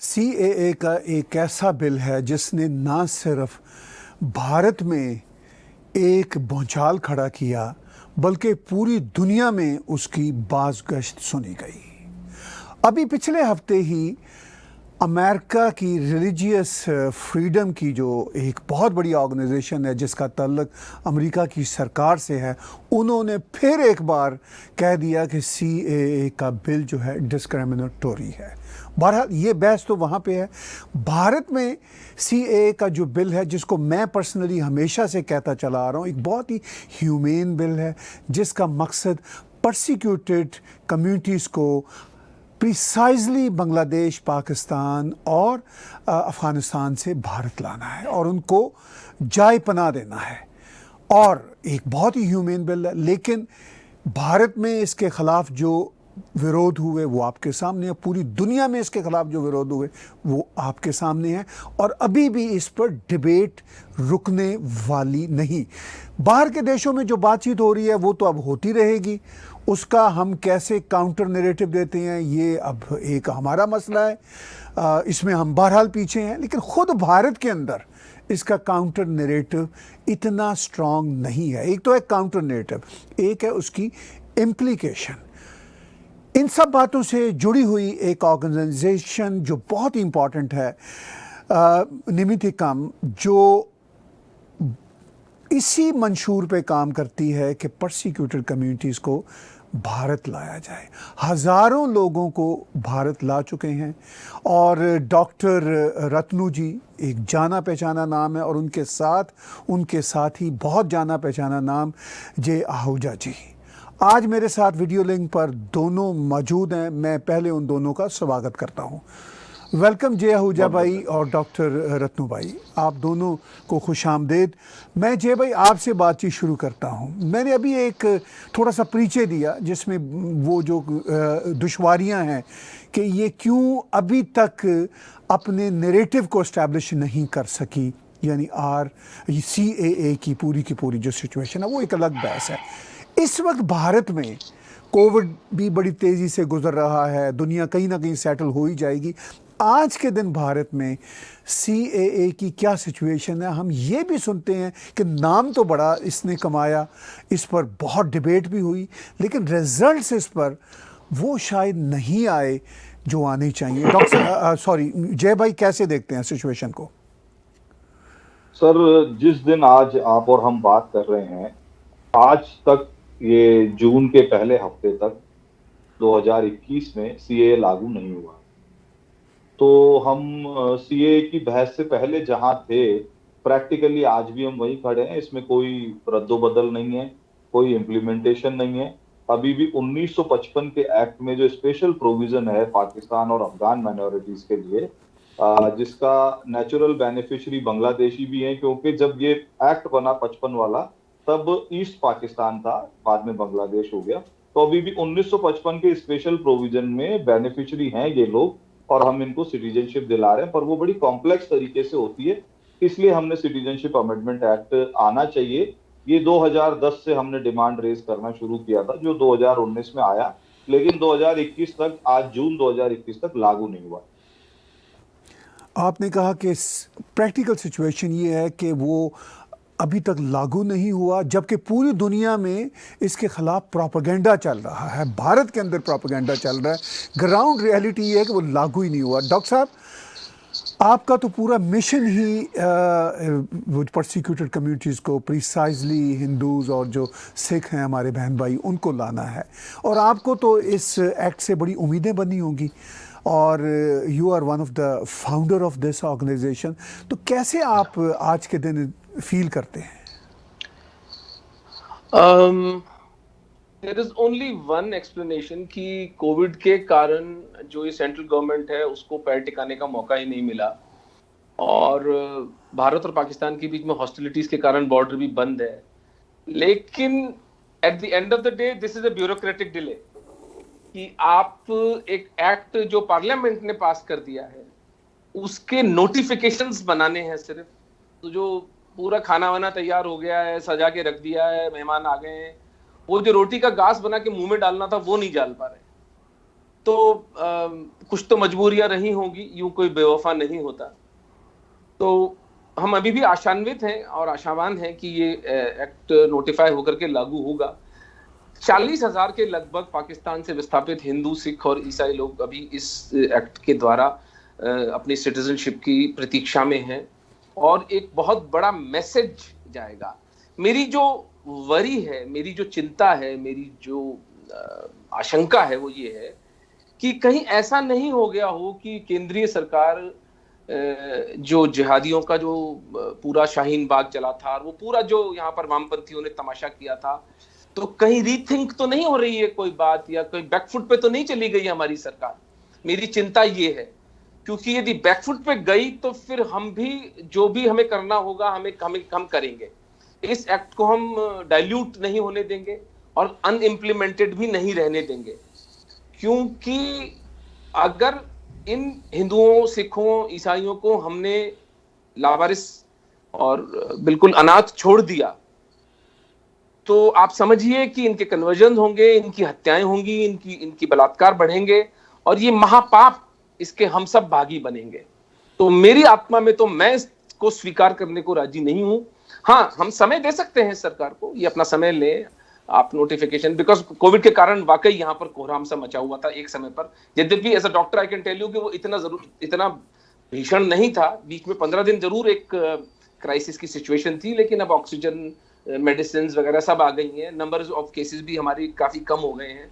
CAA का एक ऐसा बिल है जिसने ना सिर्फ भारत में एक भूचाल खड़ा किया बल्कि पूरी दुनिया में उसकी बाज़गश्त सुनी गई। अभी पिछले हफ्ते ही अमेरिका की रिलीजियस फ्रीडम की जो एक बहुत बड़ी ऑर्गेनाइजेशन है जिसका ताल्लुक अमेरिका की सरकार से है, उन्होंने फिर एक बार कह दिया कि सीएए का बिल जो है डिस्क्रिमिनेटरी है। बहरहाल ये बहस तो वहाँ पे है। भारत में सीएए का जो बिल है, जिसको मैं पर्सनली हमेशा से कहता चला आ रहा हूँ, एक बहुत ही ह्यूमेन बिल है जिसका मकसद परसिक्यूटेड कम्युनिटीज़ को प्रिसाइजली बांग्लादेश, पाकिस्तान और अफ़गानिस्तान से भारत लाना है और उनको जाए पनाह देना है। और एक बहुत ही ह्यूमेन बिल है, लेकिन भारत में इसके ख़िलाफ़ जो विरोध हुए वो आपके सामने है। पूरी दुनिया में इसके ख़िलाफ़ जो विरोध हुए वो आपके सामने है और अभी भी इस पर डिबेट रुकने वाली नहीं। बाहर के देशों में जो बातचीत हो रही है वो तो अब होती रहेगी, उसका हम कैसे काउंटर नैरेटिव देते हैं ये अब एक हमारा मसला है। इसमें हम बहरहाल पीछे हैं, लेकिन ख़ुद भारत के अंदर इसका काउंटर नैरेटिव इतना स्ट्रॉन्ग नहीं है। एक तो है काउंटर नैरेटिव, एक है उसकी इम्प्लीकेशन। इन सब बातों से जुड़ी हुई एक ऑर्गेनाइजेशन जो बहुत ही इम्पॉर्टेंट है, निमित्तिकम, जो इसी मंशूर पे काम करती है कि परसिक्यूटेड कम्युनिटीज़ को भारत लाया जाए। हज़ारों लोगों को भारत ला चुके हैं और डॉक्टर रत्नू जी एक जाना पहचाना नाम है और उनके साथ ही बहुत जाना पहचाना नाम जे आहूजा जी आज मेरे साथ वीडियो लिंक पर दोनों मौजूद हैं। मैं पहले उन दोनों का स्वागत करता हूं। वेलकम जय आहूजा भाई और डॉक्टर रत्नू भाई, आप दोनों को खुश आमदेद। मैं जय भाई आपसे बातचीत शुरू करता हूं। मैंने अभी एक थोड़ा सा परिचय दिया जिसमें वो जो दुश्वारियां हैं कि ये क्यों अभी तक अपने नैरेटिव को इस्टेब्लिश नहीं कर सकी, यानी सीएए की पूरी जो सिचुएशन है वो एक अलग बहस है। इस वक्त भारत में कोविड भी बड़ी तेज़ी से गुजर रहा है, दुनिया कहीं ना कहीं सेटल हो ही जाएगी। आज के दिन भारत में सीएए की क्या सिचुएशन है, हम ये भी सुनते हैं कि नाम तो बड़ा इसने कमाया, इस पर बहुत डिबेट भी हुई, लेकिन रिजल्ट्स इस पर वो शायद नहीं आए जो आने चाहिए। डॉक्टर जय भाई कैसे देखते हैं सिचुएशन को? सर, जिस दिन आज आप और हम बात कर रहे हैं, आज तक ये जून के पहले हफ्ते तक 2021 में सीएए लागू नहीं हुआ। तो हम सीएए की बहस से पहले जहां थे, प्रैक्टिकली आज भी हम वहीं खड़े हैं। इसमें कोई रद्दोबदल नहीं है, कोई इम्प्लीमेंटेशन नहीं है। अभी भी 1955 के एक्ट में जो स्पेशल प्रोविजन है पाकिस्तान और अफगान माइनॉरिटीज के लिए, जिसका नेचुरल बेनिफिशियरी बांग्लादेशी भी है, क्योंकि जब ये एक्ट बना 55 वाला तब ईस्ट पाकिस्तान था, बाद में बांग्लादेश हो गया। तो अभी भी 1955 के स्पेशल प्रोविजन में बेनिफिशियरी हैं ये लोग और हम इनको सिटीजनशिप दिला रहे हैं, पर वो बड़ी कॉम्प्लेक्स तरीके से होती है। इसलिए हमने सिटीजनशिप अमेंडमेंट एक्ट आना चाहिए। ये 2010 से हमने डिमांड रेज करना शुरू किया था, जो 2019 में आया, लेकिन 2021 तक, आज जून 2021 तक लागू नहीं हुआ। आपने कहा कि प्रैक्टिकल सिचुएशन ये है कि वो अभी तक लागू नहीं हुआ, जबकि पूरी दुनिया में इसके खिलाफ प्रोपेगेंडा चल रहा है, भारत के अंदर प्रोपेगेंडा चल रहा है। ग्राउंड रियलिटी ये है कि वो लागू ही नहीं हुआ। डॉक्टर साहब, आपका तो पूरा मिशन ही वो परसिक्यूटेड कम्युनिटीज़ को, प्रिसाइजली हिंदूज़ और जो सिख हैं हमारे बहन भाई, उनको लाना है, और आपको तो इस एक्ट से बड़ी उम्मीदें बनी होंगी और you are one of the founder of this organisation. तो कैसे आप आज के दिन फील करते हैं? There is only one explanation कि कोविड के कारण जो ये सेंट्रल गवर्नमेंट है उसको पैर टिकाने का मौका ही नहीं मिला और भारत और पाकिस्तान के बीच में हॉस्टिलिटीज के कारण बॉर्डर भी बंद है। लेकिन at the end of the day this is a bureaucratic delay कि आप एक एक्ट जो पार्लियामेंट ने पास कर दिया है उसके नोटिफिकेशंस बनाने हैं सिर्फ। तो जो पूरा खाना वाना तैयार हो गया है, सजा के रख दिया है, मेहमान आ गए हैं, वो जो रोटी का गास बना के मुंह में डालना था वो नहीं डाल पा रहे। तो कुछ तो मजबूरियां रही होंगी, यूं कोई बेवफा नहीं होता। तो हम अभी भी आशान्वित हैं और आशावान हैं कि ये एक्ट नोटिफाई होकर के लागू होगा। 40,000 के लगभग पाकिस्तान से विस्थापित हिंदू, सिख और ईसाई लोग अभी इस एक्ट के द्वारा अपनी सिटीजनशिप की प्रतीक्षा में हैं और एक बहुत बड़ा मैसेज जाएगा। मेरी जो वरी है, मेरी जो चिंता है, मेरी जो आशंका है वो ये है कि कहीं ऐसा नहीं हो गया हो कि केंद्रीय सरकार जो जिहादियों का जो पूरा शाहीन बाग चला था और वो पूरा जो यहाँ पर वामपंथियों ने तमाशा किया था, तो कहीं रीथिंक तो नहीं हो रही है कोई बात, या कोई बैकफुट पे तो नहीं चली गई हमारी सरकार। मेरी चिंता ये है, क्योंकि यदि बैकफुट पे गई तो फिर हम भी जो भी हमें करना होगा हम करेंगे। इस एक्ट को हम डाइल्यूट नहीं होने देंगे और अनइम्प्लीमेंटेड भी नहीं रहने देंगे, क्योंकि अगर इन हिंदुओं, सिखों, ईसाइयों को हमने लावारिस और बिल्कुल अनाथ छोड़ दिया, तो आप समझिए कि इनके कन्वर्जन होंगे, इनकी हत्याएं होंगी, इनकी बलात्कार बढ़ेंगे और ये महापाप, इसके हम सब भागी बनेंगे। तो मेरी आत्मा में तो मैं इसको स्वीकार करने को राजी नहीं हूं। हाँ, हम समय दे सकते हैं सरकार को, ये अपना समय ले, आप नोटिफिकेशन, बिकॉज कोविड के कारण वाकई यहाँ पर कोहराम सा मचा हुआ था एक समय पर। यद्यपि as a doctor I can tell you कि वो इतना भीषण नहीं था। बीच में 15 दिन जरूर एक क्राइसिस की सिचुएशन थी, लेकिन अब ऑक्सीजन, मेडिसिन वगैरह सब आ गई हैं, नंबर्स ऑफ केसेस भी हमारी काफी कम हो गए हैं।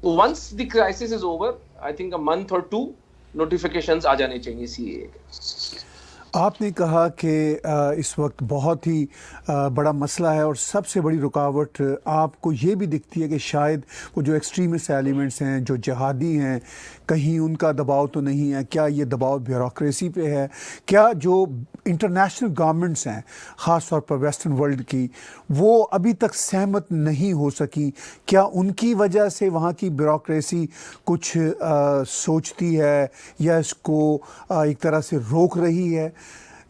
तो once the crisis is over, I think a month और 2 नोटिफिकेशंस आ जाने चाहिए सीएए के। आपने कहा कि इस वक्त बहुत ही बड़ा मसला है और सबसे बड़ी रुकावट आपको ये भी दिखती है कि शायद वो जो एक्सट्रीमिस्ट एलिमेंट्स हैं, जो जिहादी हैं, कहीं उनका दबाव तो नहीं है। क्या ये दबाव ब्यूरोक्रेसी पे है? क्या जो इंटरनेशनल गवर्नमेंट्स हैं, ख़ास तौर पर वेस्टर्न वर्ल्ड की, वो अभी तक सहमत नहीं हो सकी? क्या उनकी वजह से वहाँ की ब्यूरोक्रेसी कुछ सोचती है या इसको एक तरह से रोक रही है?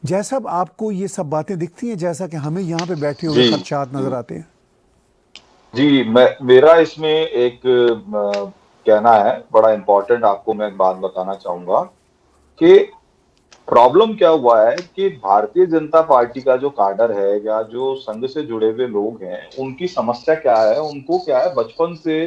जैसा आपको ये सब बातें दिखती हैं, जैसा कि हमें यहाँ पे बैठे हुए खदशात नजर आते हैं? जी, मेरा इसमें एक कहना है बड़ा इंपॉर्टेंट। आपको मैं एक बात बताना चाहूंगा कि प्रॉब्लम क्या हुआ है कि भारतीय जनता पार्टी का जो काडर है या जो संघ से जुड़े हुए लोग हैं, उनकी समस्या क्या है? उनको क्या है, बचपन से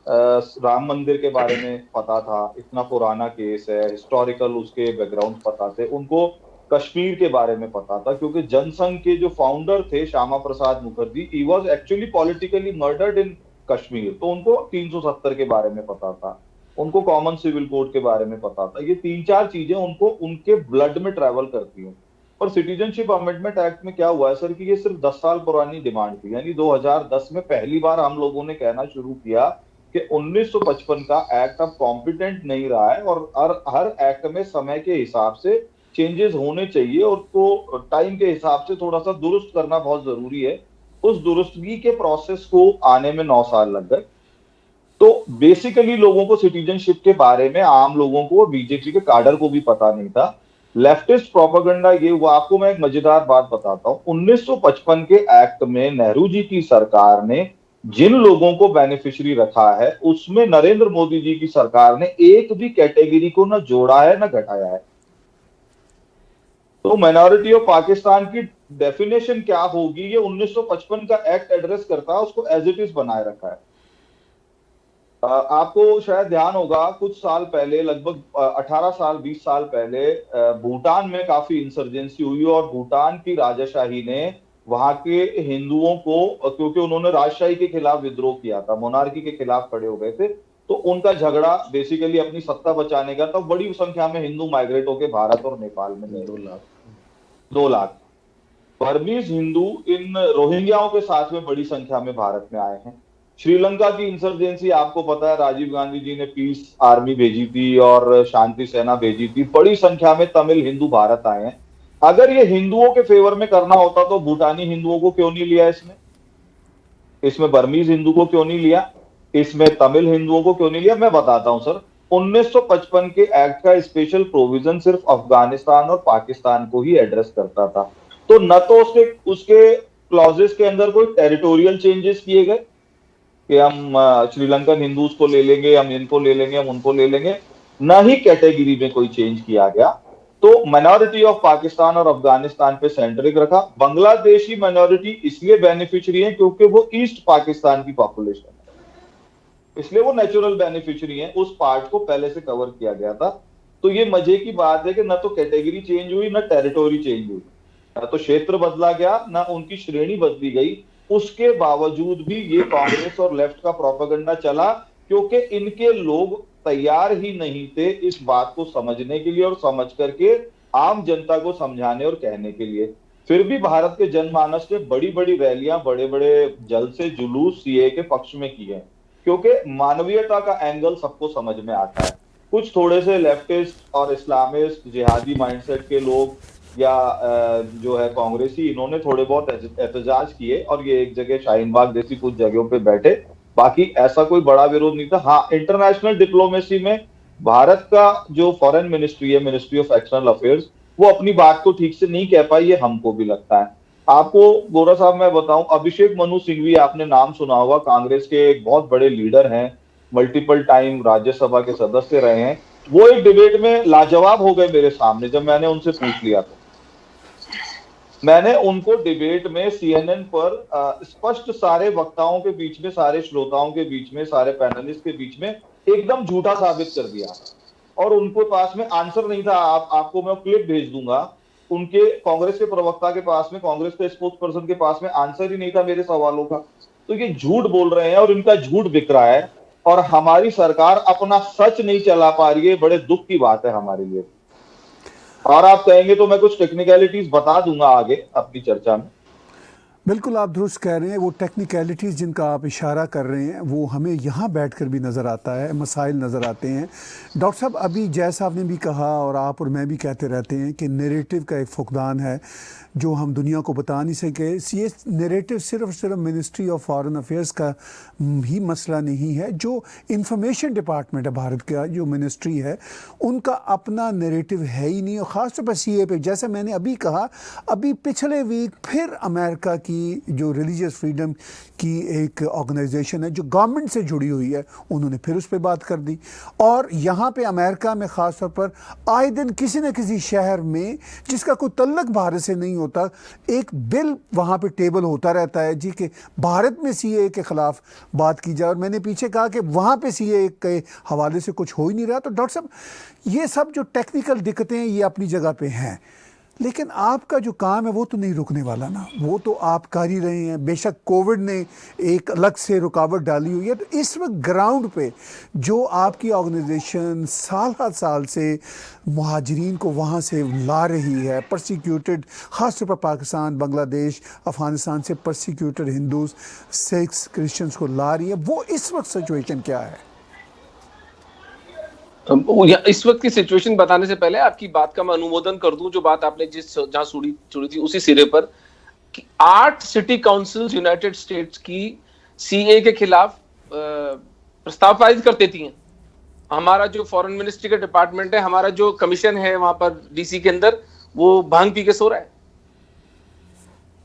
राम मंदिर के बारे में पता था, इतना पुराना केस है, हिस्टोरिकल उसके बैकग्राउंड पता थे उनको, कश्मीर के बारे में पता था, क्योंकि जनसंघ के जो फाउंडर थे Shyama Prasad Mukherjee, he was actually politically murdered in Kashmir, तो उनको 370 के बारे में पता था, उनको कॉमन सिविल कोड के बारे में पता था। ये 3-4 चीजें उनको उनके ब्लड में ट्रेवल करती हैं। और सिटीजनशिप अमेंडमेंट एक्ट में क्या हुआ है सर कि ये सिर्फ 10 साल पुरानी डिमांड थी, यानी 2010 में पहली बार हम लोगों ने कहना शुरू किया कि 1955 का एक्ट अब कॉम्पिटेंट नहीं रहा है और हर एक्ट में समय के हिसाब से चेंजेस होने चाहिए और तो टाइम के हिसाब से थोड़ा सा दुरुस्त करना बहुत जरूरी है। उस दुरुस्तगी के प्रोसेस को आने में 9 साल लग गए। तो बेसिकली लोगों को सिटीजनशिप के बारे में, आम लोगों को, बीजेपी के काडर को भी पता नहीं था। लेफ्टिस्ट प्रोपेगेंडा ये हुआ। आपको मैं एक मजेदार बात बताता हूं, 1955 के एक्ट में नेहरू जी की सरकार ने जिन लोगों को बेनिफिशियरी रखा है, उसमें नरेंद्र मोदी जी की सरकार ने एक भी कैटेगरी को न जोड़ा है न घटाया है। तो माइनॉरिटी ऑफ पाकिस्तान की डेफिनेशन क्या होगी, ये 1955 का एक्ट एड्रेस करता है, उसको एज इट इज बनाए रखा है। आपको शायद ध्यान होगा, कुछ साल पहले, लगभग 18 साल 20 साल पहले, भूटान में काफी इंसर्जेंसी हुई और भूटान की राजाशाही ने वहां के हिंदुओं को, क्योंकि उन्होंने राजशाही के खिलाफ विद्रोह किया था, मोनार्की के खिलाफ खड़े हो गए थे, तो उनका झगड़ा बेसिकली अपनी सत्ता बचाने का था। बड़ी संख्या में हिंदू माइग्रेट होकर भारत और नेपाल में गए, 2 लाख बर्मीज हिंदू इन रोहिंग्याओं के साथ में बड़ी संख्या में भारत में आए हैं। श्रीलंका की इंसर्जेंसी आपको पता है, राजीव गांधी जी ने पीस आर्मी भेजी थी और शांति सेना भेजी थी, बड़ी संख्या में तमिल हिंदू भारत आए हैं। अगर ये हिंदुओं के फेवर में करना होता तो भूटानी हिंदुओं को क्यों नहीं लिया इसमें बर्मीज हिंदू को क्यों नहीं लिया, इसमें तमिल हिंदुओं को क्यों नहीं लिया? मैं बताता हूं सर, 1955 के एक्ट का स्पेशल प्रोविजन सिर्फ अफगानिस्तान और पाकिस्तान को ही एड्रेस करता था। तो न तो उसके क्लॉजेस के अंदर कोई टेरिटोरियल चेंजेस किए गए, कि हम श्रीलंकन हिंदूज को ले लेंगे, हम इनको ले लेंगे, हम उनको ले लेंगे, न ही कैटेगरी में कोई चेंज किया गया। तो माइनॉरिटी ऑफ पाकिस्तान और अफगानिस्तान पे सेंट्रिक रखा। बांग्लादेशी माइनॉरिटी इसलिए बेनिफिशियरी है क्योंकि वो ईस्ट पाकिस्तान की पॉपुलेशन है, इसलिए वो नेचुरल बेनिफिशियरी है। उस पार्ट को पहले से कवर किया गया था। तो ये मजे की बात है कि न तो कैटेगरी चेंज हुई, न टेरिटोरी चेंज हुई, न तो क्षेत्र बदला गया, न उनकी श्रेणी बदली गई। उसके बावजूद भी ये कांग्रेस और लेफ्ट का प्रोपेगेंडा चला क्योंकि इनके लोग तैयार ही नहीं थे इस बात को समझने के लिए और समझ करके आम जनता को समझाने और कहने के लिए। फिर भी भारत के जनमानस ने बड़ी बड़ी रैलियां, बड़े बड़े जलसे जुलूस सीए के पक्ष में किए हैं क्योंकि मानवीयता का एंगल सबको समझ में आता है। कुछ थोड़े से लेफ्टिस्ट और इस्लामिस्ट जिहादी माइंडसेट के लोग या जो है कांग्रेसी, इन्होंने थोड़े बहुत एहतजाज किए और ये एक जगह शाहीन बाग जैसी कुछ जगहों पे बैठे। बाकी ऐसा कोई बड़ा विरोध नहीं था। हाँ, इंटरनेशनल डिप्लोमेसी में भारत का जो फॉरेन मिनिस्ट्री है, मिनिस्ट्री ऑफ एक्सटर्नल अफेयर्स, वो अपनी बात को ठीक से नहीं कह पाई, ये हमको भी लगता है। आपको गोरा साहब मैं बताऊं, अभिषेक मनु सिंघवी आपने नाम सुना होगा, कांग्रेस के एक बहुत बड़े लीडर हैं, मल्टीपल टाइम राज्यसभा के सदस्य रहे हैं। वो एक डिबेट में लाजवाब हो गए मेरे सामने जब मैंने उनसे पूछ लिया। तो मैंने उनको डिबेट में CNN पर स्पष्ट सारे वक्ताओं के बीच में, सारे श्रोताओं के बीच में, सारे पैनलिस्ट के बीच में एकदम झूठा साबित कर दिया और उनके पास में आंसर नहीं था। आपको मैं क्लिप भेज दूंगा। उनके कांग्रेस के प्रवक्ता के पास में, कांग्रेस के स्पोक्स पर्सन के पास में आंसर ही नहीं था मेरे सवालों का। तो ये झूठ बोल रहे हैं और इनका झूठ बिक रहा है और हमारी सरकार अपना सच नहीं चला पा रही है। बड़े दुख की बात है हमारे लिए। और आप कहेंगे तो मैं कुछ टेक्निकलिटीज बता दूंगा आगे अपनी चर्चा में। बिल्कुल आप दुरुस्त कह रहे हैं। वो टेक्निकलिटीज़ जिनका आप इशारा कर रहे हैं वो हमें यहाँ बैठकर भी नज़र आता है, मसाइल नज़र आते हैं। डॉक्टर साहब, अभी जैसा आपने भी कहा और आप और मैं भी कहते रहते हैं कि नैरेटिव का एक फुकदान है जो हम दुनिया को बता नहीं सके। ये नैरेटिव सिर्फ मिनिस्ट्री ऑफ फॉरेन अफेयर्स का ही मसला नहीं है। जो इंफॉर्मेशन डिपार्टमेंट है भारत का, जो मिनिस्ट्री है, उनका अपना नैरेटिव है ही नहीं। और ख़ासतौर पर CAA पे, जैसे मैंने अभी कहा, अभी पिछले वीक फिर अमेरिका की जो रिलीजियस फ्रीडम की एक ऑर्गेनाइजेशन है जो गवर्नमेंट से जुड़ी हुई है, उन्होंने फिर उस पर बात कर दी। और यहाँ पे अमेरिका में ख़ास तौर पर आए दिन किसी न किसी शहर में जिसका कोई तल्लक भारत से नहीं होता, एक बिल वहाँ पे टेबल होता रहता है जी कि भारत में CAA के ख़िलाफ़ बात की जाए। और मैंने पीछे कहा कि वहाँ पे CAA के हवाले से कुछ हो ही नहीं रहा। तो डॉक्टर साहब, ये सब जो टेक्निकल दिक्कतें हैं ये अपनी जगह पे हैं, लेकिन आपका जो काम है वो तो नहीं रुकने वाला ना, वो तो आप कर ही रहे हैं। बेशक कोविड ने एक अलग से रुकावट डाली हुई है। तो इस वक्त ग्राउंड पे जो आपकी ऑर्गेनाइजेशन साल हर साल से मुहाजिरीन को वहाँ से ला रही है, परसिक्यूटेड, ख़ासतौर पर पाकिस्तान, बांग्लादेश, अफ़गानिस्तान से परसिक्यूटेड हिंदूज, सिख्स, क्रिश्चियंस को ला रही है, वो इस वक्त सिचुएशन क्या है? इस वक्त की सिचुएशन बताने से पहले आपकी बात का मैं अनुमोदन कर दूं। जो बात आपने जहां जुड़ी थी उसी सिरे पर कि 8 सिटी काउंसिल्स यूनाइटेड स्टेट्स की CAA के खिलाफ प्रस्ताव पारित कर देती हैं। हमारा जो फॉरेन मिनिस्ट्री का डिपार्टमेंट है, हमारा जो कमीशन है वहां पर DC के अंदर, वो भांग पी के सो रहा है।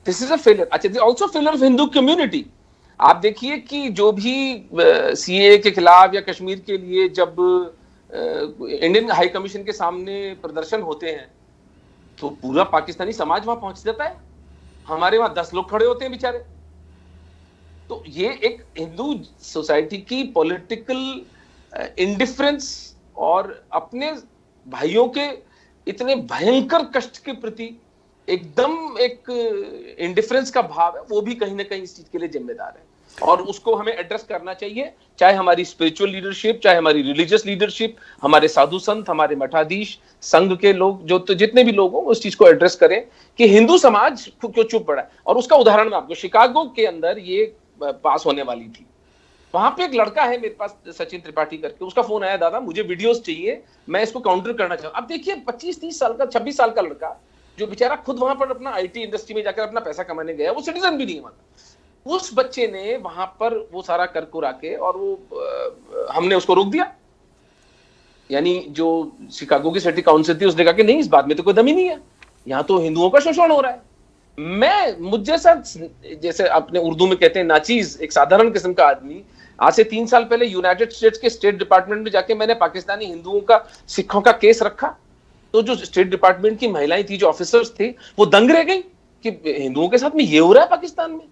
This is a failure. अच्छा, also failure of Hindu community. आप देखिए कि जो भी CAA के खिलाफ या कश्मीर के लिए जब इंडियन हाई कमीशन के सामने प्रदर्शन होते हैं तो पूरा पाकिस्तानी समाज वहां पहुंच जाता है। हमारे वहां 10 लोग खड़े होते हैं बेचारे। तो ये एक हिंदू सोसाइटी की पॉलिटिकल इंडिफरेंस और अपने भाइयों के इतने भयंकर कष्ट के प्रति एकदम एक इंडिफरेंस का भाव है, वो भी कहीं ना कहीं इस चीज के लिए जिम्मेदार है और उसको हमें एड्रेस करना चाहिए। चाहे हमारी स्पिरिचुअल लीडरशिप, चाहे हमारी रिलीजियस लीडरशिप, हमारे साधु संत, हमारे मठाधीश, संघ के लोग, जो तो जितने भी लोग हों, उस चीज को एड्रेस करें कि हिंदू समाज क्यों चुप पड़ा है। और उसका उदाहरण मैं आपको, शिकागो के अंदर ये पास होने वाली थी। वहां पे एक लड़का है मेरे पास, सचिन त्रिपाठी करके, उसका फोन आया, दादा मुझे वीडियोस चाहिए, मैं इसको काउंटर करना चाहूँ। अब देखिए 25-30 साल का, 26 साल का लड़का जो बेचारा खुद वहां पर अपना IT इंडस्ट्री में जाकर अपना पैसा कमाने गया, वो सिटीजन भी नहीं है वहां। उस बच्चे ने वहां पर वो सारा कर कुरा के और वो हमने उसको रोक दिया। यानी जो शिकागो की सिटी काउंसिल थी उसने कहा कि नहीं, इस बात में तो कोई दम ही नहीं है, यहाँ तो हिंदुओं का शोषण हो रहा है। मुझ जैसा, जैसे अपने उर्दू में कहते हैं नाचीज, एक साधारण किस्म का आदमी आज से 3 साल पहले यूनाइटेड स्टेट्स के स्टेट डिपार्टमेंट में जाके मैंने पाकिस्तानी हिंदुओं का, सिखों का केस रखा, तो जो स्टेट डिपार्टमेंट की महिलाएं थी, जो ऑफिसर्स थे, वो दंग रह गई कि हिंदुओं के साथ में ये हो रहा है पाकिस्तान में।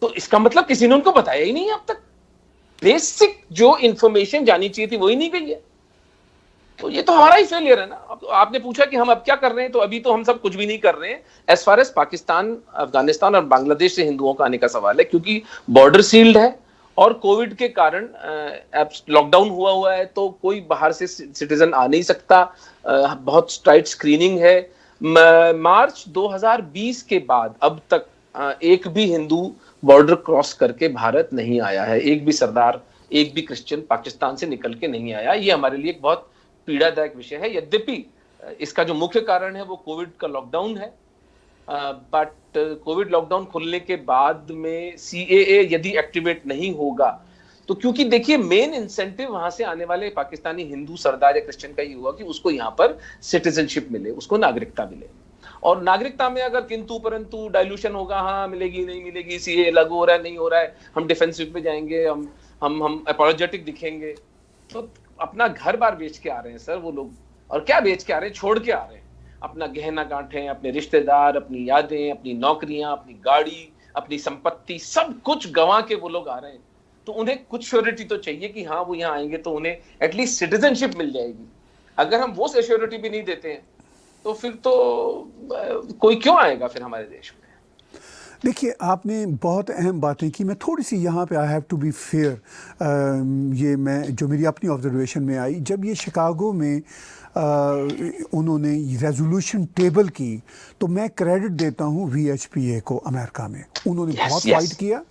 तो इसका मतलब किसी ने उनको बताया ही नहीं है अब तक। बेसिक जो इंफॉर्मेशन जानी चाहिए थी वही नहीं गई है। तो ये तो हमारा ही फेलियर है ना। अब तो आपने पूछा कि हम अब क्या कर रहे हैं, तो अभी तो हम सब कुछ भी नहीं कर रहे हैं as far as Pakistan, Afghanistan और बांग्लादेश से हिंदुओं का आने का सवाल है, क्योंकि बॉर्डर सील्ड है और कोविड के कारण लॉकडाउन हुआ है, तो कोई बाहर से सिटीजन आ नहीं सकता। बहुत स्ट्राइट स्क्रीनिंग है। मार्च 2020 के बाद अब तक एक भी हिंदू बॉर्डर क्रॉस करके भारत नहीं आया है, एक भी सरदार, एक भी क्रिश्चियन पाकिस्तान से निकल के नहीं आया। ये हमारे लिए एक बहुत पीड़ादायक विषय है। यद्यपि इसका जो मुख्य कारण है वो कोविड का लॉकडाउन है, बट कोविड लॉकडाउन खुलने के बाद में सीएए यदि एक्टिवेट नहीं होगा, तो क्योंकि देखिए मेन इंसेंटिव वहां से आने वाले पाकिस्तानी हिंदू सरदार या क्रिश्चियन का ही हुआ कि उसको यहाँ पर सिटीजनशिप मिले, उसको नागरिकता मिले। और नागरिकता में अगर किंतु परंतु डाइल्यूशन होगा, हाँ मिलेगी नहीं मिलेगी, सीए लागू हो रहा है नहीं हो रहा है, हम डिफेंसिव पे जाएंगे, हम अपॉलोजेटिक दिखेंगे, तो अपना घर बार बेच के आ रहे हैं सर वो लोग। और क्या बेच के आ रहे हैं, छोड़ के आ रहे हैं अपना गहना गांठें, अपने रिश्तेदार, अपनी यादें, अपनी नौकरियां, अपनी गाड़ी, अपनी संपत्ति, सब कुछ गंवा के वो लोग आ रहे हैं। तो उन्हें कुछ श्योरिटी तो चाहिए कि हाँ वो यहाँ आएंगे तो उन्हें एटलीस्ट सिटीजनशिप मिल जाएगी। अगर हम वो श्योरिटी भी नहीं देते हैं तो फिर तो कोई क्यों आएगा फिर हमारे देश में। देखिए, आपने बहुत अहम बातें की। मैं थोड़ी सी यहाँ पे I have to be fair, ये मैं जो मेरी अपनी ऑब्जर्वेशन में आई, जब ये शिकागो में उन्होंने रेजोल्यूशन टेबल की, तो मैं क्रेडिट देता हूँ VHPA को अमेरिका में। उन्होंने बहुत फाइट किया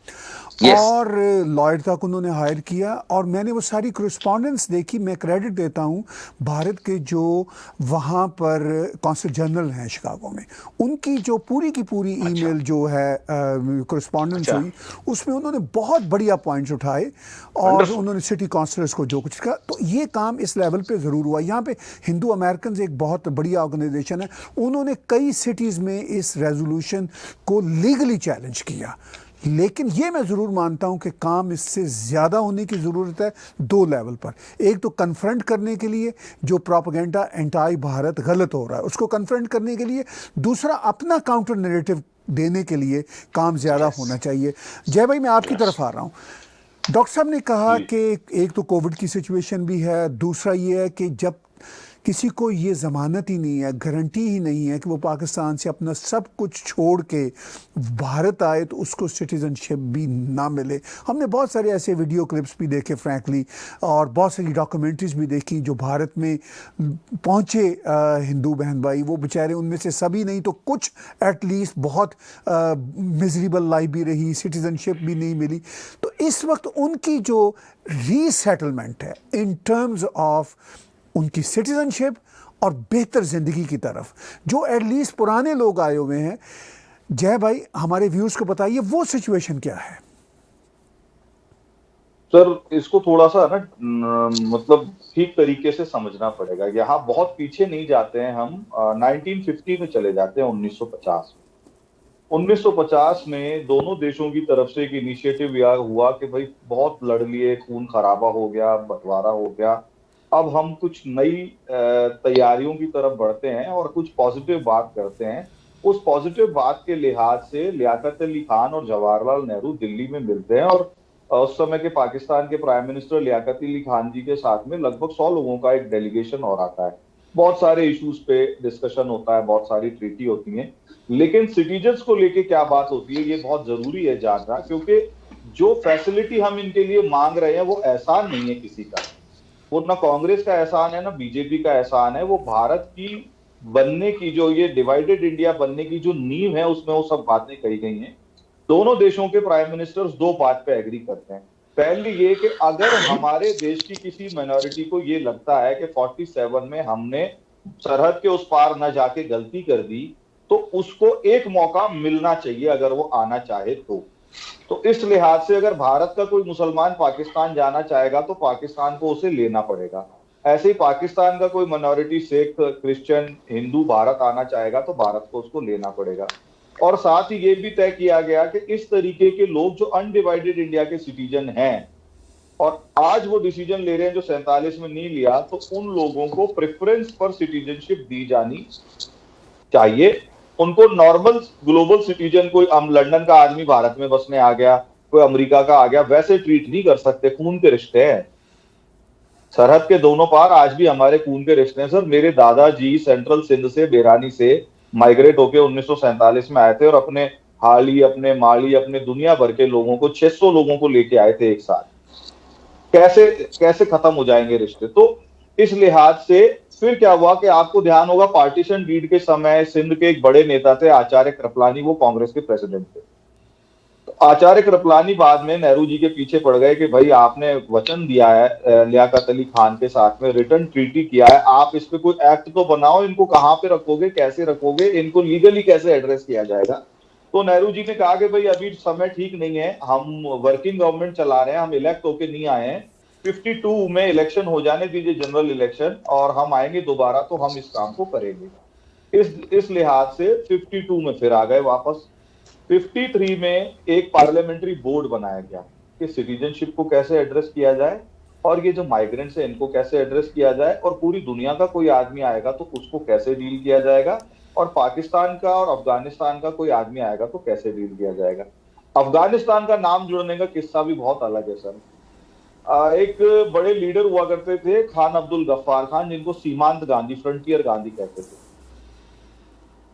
और लॉयर तक उन्होंने हायर किया, और मैंने वो सारी करस्पॉन्डेंस देखी। मैं क्रेडिट देता हूँ भारत के जो वहाँ पर कॉन्सल जनरल हैं शिकागो में, उनकी जो पूरी की पूरी ईमेल जो है करस्पॉन्डेंस हुई, उसमें उन्होंने बहुत बढ़िया पॉइंट्स उठाए और उन्होंने सिटी काउंसलर्स को जो कुछ कहा। तो ये काम इस लेवल पे ज़रूर हुआ। यहाँ पे हिंदू अमेरिकन एक बहुत बढ़िया ऑर्गेनाइजेशन है, उन्होंने कई सिटीज़ में इस रेजोल्यूशन को लीगली चैलेंज किया। लेकिन ये मैं ज़रूर मानता हूं कि काम इससे ज़्यादा होने की ज़रूरत है दो लेवल पर। एक तो कन्फ्रंट करने के लिए जो प्रोपेगेंडा एंटी भारत गलत हो रहा है उसको कन्फ्रंट करने के लिए, दूसरा अपना काउंटर नैरेटिव देने के लिए काम ज़्यादा होना चाहिए। जय भाई, मैं आपकी तरफ आ रहा हूँ। डॉक्टर साहब ने कहा कि एक तो कोविड की सिचुएशन भी है, दूसरा ये है कि जब किसी को ये ज़मानत ही नहीं है, गारंटी ही नहीं है कि वो पाकिस्तान से अपना सब कुछ छोड़ के भारत आए तो उसको सिटीज़नशिप भी ना मिले। हमने बहुत सारे ऐसे वीडियो क्लिप्स भी देखे फ्रैंकली, और बहुत सारी डॉक्यूमेंट्रीज भी देखी जो भारत में पहुँचे हिंदू बहन भाई, वो बेचारे उनमें से सभी नहीं तो कुछ एटलीस्ट बहुत मिजरेबल लाइफ भी रही, सिटीज़नशिप भी नहीं मिली। तो इस वक्त उनकी जो रीसेटलमेंट है इन टर्म्स ऑफ उनकी सिटीजनशिप और बेहतर जिंदगी की तरफ, जो एटलीस्ट पुराने लोग आए हुए हैं, जय भाई हमारे व्यूज को बताइए वो सिचुएशन क्या है। सर, इसको थोड़ा सा ना मतलब ठीक तरीके से समझना पड़ेगा। यहाँ बहुत पीछे नहीं जाते हैं हम, 1950 में चले जाते हैं, 1950 में। 1950 में दोनों देशों की तरफ से एक इनिशिएटिव यह हुआ कि भाई बहुत लड़ लिए, खून खराबा हो गया, बंटवारा हो गया, अब हम कुछ नई तैयारियों की तरफ बढ़ते हैं और कुछ पॉजिटिव बात करते हैं। उस पॉजिटिव बात के लिहाज से लियाकत अली खान और जवाहरलाल नेहरू दिल्ली में मिलते हैं, और उस समय के पाकिस्तान के प्राइम मिनिस्टर लियाकत अली खान जी के साथ में लगभग 100 लोगों का एक डेलीगेशन और आता है। बहुत सारे इश्यूज पे डिस्कशन होता है, बहुत सारी ट्रीटी होती है, लेकिन सिटीजन्स को लेके क्या बात होती है ये बहुत जरूरी है जानना, क्योंकि जो फैसिलिटी हम इनके लिए मांग रहे हैं वो एहसान नहीं है किसी का, वो ना कांग्रेस का एहसान है ना बीजेपी का एहसान है, वो भारत की बनने की, जो ये डिवाइडेड इंडिया बनने की जो नींव है उसमें वो सब बातें कही गई हैं। दोनों देशों के प्राइम मिनिस्टर्स दो बात पे एग्री करते हैं। पहली ये कि अगर हमारे देश की किसी माइनॉरिटी को ये लगता है कि 47 में हमने सरहद के उस पार न जाके गलती कर दी, तो उसको एक मौका मिलना चाहिए अगर वो आना चाहे तो इस लिहाज से अगर भारत का कोई मुसलमान पाकिस्तान जाना चाहेगा तो पाकिस्तान को उसे लेना पड़ेगा। ऐसे ही पाकिस्तान का कोई माइनॉरिटी सिख, क्रिश्चियन, हिंदू भारत आना चाहेगा तो भारत को उसको लेना पड़ेगा। और साथ ही ये भी तय किया गया कि इस तरीके के लोग जो अनडिवाइडेड इंडिया के सिटीजन हैं, आज वो डिसीजन ले रहे हैं जो 47 में नहीं लिया, तो उन लोगों को प्रेफरेंस पर सिटीजनशिप दी जानी चाहिए। उनको नॉर्मल ग्लोबल सिटीजन, कोई लंदन का आदमी भारत में बसने आ गया, कोई अमेरिका का आ गया, वैसे ट्रीट नहीं कर सकते। खून के रिश्ते हैं, सरहद के दोनों पार आज भी हमारे खून के रिश्ते हैं। सर, मेरे दादाजी सेंट्रल सिंध से, बेरानी से माइग्रेट होकर 1947 में आए थे और अपने हाली, अपने माली, अपने दुनिया भर के लोगों को, 600 लोगों को लेके आए थे एक साथ। कैसे कैसे खत्म हो जाएंगे रिश्ते? तो इस लिहाज से फिर क्या हुआ कि आपको ध्यान होगा, पार्टीशन डीड के समय सिंध के एक बड़े नेता थे आचार्य कृपलानी, वो कांग्रेस के प्रेसिडेंट थे। तो आचार्य कृपलानी बाद में नेहरू जी के पीछे पड़ गए कि भाई आपने वचन दिया है लियाकत अली खान के साथ में, रिटर्न ट्रीटी किया है, आप इस पे कोई एक्ट तो बनाओ, इनको कहां पे रखोगे, कैसे रखोगे, इनको लीगली कैसे एड्रेस किया जाएगा। तो नेहरू जी ने कहा कि भाई अभी समय ठीक नहीं है, हम वर्किंग गवर्नमेंट चला रहे हैं, हम इलेक्ट होके नहीं आए हैं, 52 में इलेक्शन हो जाने दीजिए, जनरल इलेक्शन, और हम आएंगे दोबारा तो हम इस काम को करेंगे। इस लिहाज से 52 में फिर आ गए वापस। 53 में एक पार्लियामेंट्री बोर्ड बनाया गया कि सिटीजनशिप को कैसे एड्रेस किया जाए, और ये जो माइग्रेंट्स है इनको कैसे एड्रेस किया जाए, और पूरी दुनिया का कोई आदमी आएगा तो उसको कैसे डील किया जाएगा, और पाकिस्तान का और अफगानिस्तान का कोई आदमी आएगा तो कैसे डील किया जाएगा। अफगानिस्तान का नाम जुड़ने का किस्सा भी बहुत अलग है सर। एक बड़े लीडर हुआ करते थे, खान अब्दुल गफ्फार खान, जिनको सीमांत गांधी, फ्रंटियर गांधी कहते थे।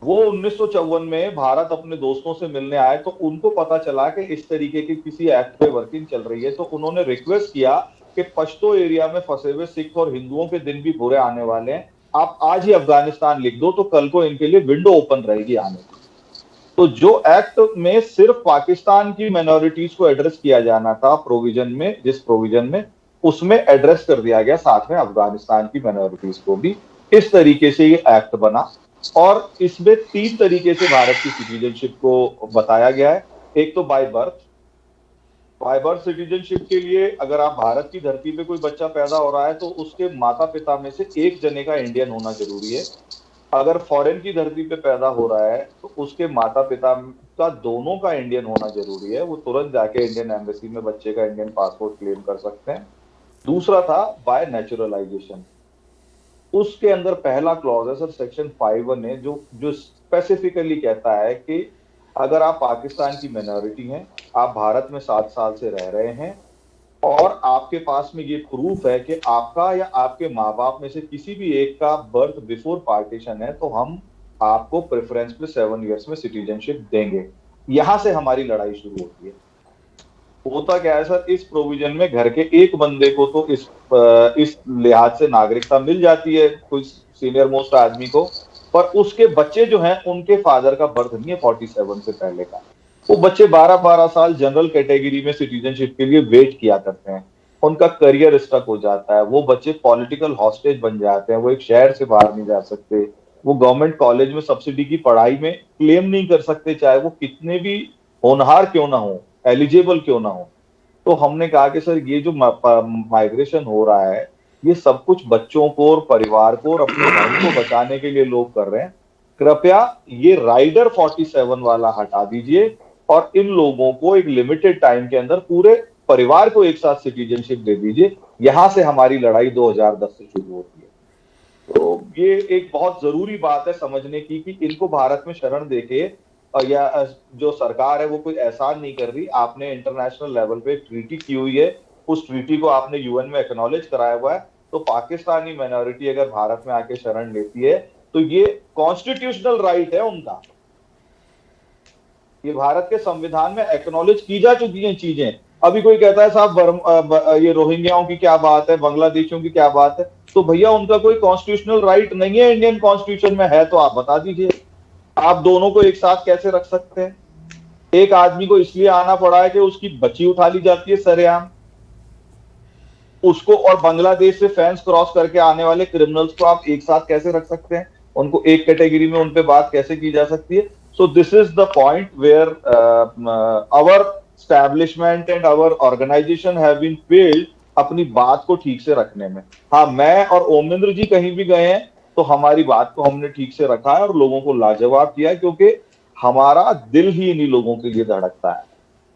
वो 1954 में भारत अपने दोस्तों से मिलने आए, तो उनको पता चला कि इस तरीके की किसी एक्ट पे वर्किंग चल रही है, तो उन्होंने रिक्वेस्ट किया कि पश्तो एरिया में फंसे हुए सिख और हिंदुओं के दिन भी बुरे आने वाले हैं, आप आज ही अफगानिस्तान लिख दो, तो कल को इनके लिए विंडो ओपन रहेगी आने की। तो जो एक्ट में सिर्फ पाकिस्तान की माइनॉरिटीज को एड्रेस किया जाना था प्रोविजन में, जिस प्रोविजन में, उसमें एड्रेस कर दिया गया साथ में अफगानिस्तान की माइनॉरिटीज को भी। इस तरीके से ये एक्ट बना, और इसमें 3 तरीके से भारत की सिटीजनशिप को बताया गया है। एक तो बाय बर्थ सिटीजनशिप के लिए अगर आप भारत की धरती पे कोई बच्चा पैदा हो रहा है तो उसके माता पिता में से एक जने का इंडियन होना जरूरी है। अगर फॉरेन की धरती पे पैदा हो रहा है तो उसके माता पिता का दोनों का इंडियन होना जरूरी है, वो तुरंत जाके इंडियन एम्बेसी में बच्चे का इंडियन पासपोर्ट क्लेम कर सकते हैं। दूसरा था बाय नेचुरलाइजेशन, उसके अंदर पहला क्लॉज है सर सेक्शन 5(1) है, जो स्पेसिफिकली कहता है कि अगर आप पाकिस्तान की माइनॉरिटी हैं, आप भारत में 7 साल से रह रहे हैं, और आपके पास में ये प्रूफ है कि आपका या आपके माँ बाप में से किसी भी एक का बर्थ बिफोर पार्टीशन है, तो हम आपको प्रेफरेंस पे 7 इयर्स में सिटीजनशिप देंगे। यहां से हमारी लड़ाई शुरू होती है। होता क्या है सर, इस प्रोविजन में घर के एक बंदे को तो इस लिहाज से नागरिकता मिल जाती है, कोई सीनियर मोस्ट आदमी को, पर उसके बच्चे जो हैं उनके फादर का बर्थ नहीं है 47 से पहले का। वो बच्चे 12-12 साल जनरल कैटेगरी में सिटीजनशिप के लिए वेट किया करते हैं, उनका करियर स्टक हो जाता है, वो बच्चे पॉलिटिकल हॉस्टेज बन जाते हैं, वो एक शहर से बाहर नहीं जा सकते, वो गवर्नमेंट कॉलेज में सब्सिडी की पढ़ाई में क्लेम नहीं कर सकते, चाहे वो कितने भी होनहार क्यों ना हो, एलिजिबल क्यों ना हो। तो हमने कहा कि सर ये जो माइग्रेशन हो रहा है, ये सब कुछ बच्चों को और परिवार को और अपने धर्म को बचाने के लिए लोग कर रहे हैं। कृपया ये राइडर 47 वाला हटा दीजिए, और इन लोगों को एक लिमिटेड टाइम के अंदर पूरे परिवार को एक साथ सिटीजनशिप दे दीजिए। यहां से हमारी लड़ाई 2010 से शुरू होती है। तो ये एक बहुत जरूरी बात है समझने की कि इनको भारत में शरण देके, या जो सरकार है वो कोई एहसान नहीं कर रही। आपने इंटरनेशनल लेवल पे ट्रीटी की हुई है, उस ट्रीटी को आपने यूएन में एक्नॉलेज कराया हुआ है। तो पाकिस्तानी माइनॉरिटी अगर भारत में आके शरण लेती है तो ये कॉन्स्टिट्यूशनल राइट है उनका, ये भारत के संविधान में एक्नॉलेज की जा चुकी हैं चीजें। अभी कोई कहता है साहब ये रोहिंग्याओं की क्या बात है, बांग्लादेशियों की क्या बात है, तो भैया उनका कोई कॉन्स्टिट्यूशनल राइट नहीं है, इंडियन कॉन्स्टिट्यूशन में है तो आप बता दीजिए। आप दोनों को एक साथ कैसे रख सकते हैं? एक आदमी को इसलिए आना पड़ा है कि उसकी बच्ची उठा ली जाती है सरेआम, उसको और बांग्लादेश से फेंस क्रॉस करके आने वाले क्रिमिनल्स को आप एक साथ कैसे रख सकते हैं? उनको एक कैटेगरी में उन पे बात कैसे की जा सकती है? So this is the point where our establishment and our organization have been failed अपनी बात को ठीक से रखने में। हाँ, मैं और ओमेंद्र जी कहीं भी गए हैं तो हमारी बात को हमने ठीक से रखा है और लोगों को लाजवाब किया है, क्योंकि हमारा दिल ही इन्हीं लोगों के लिए धड़कता है।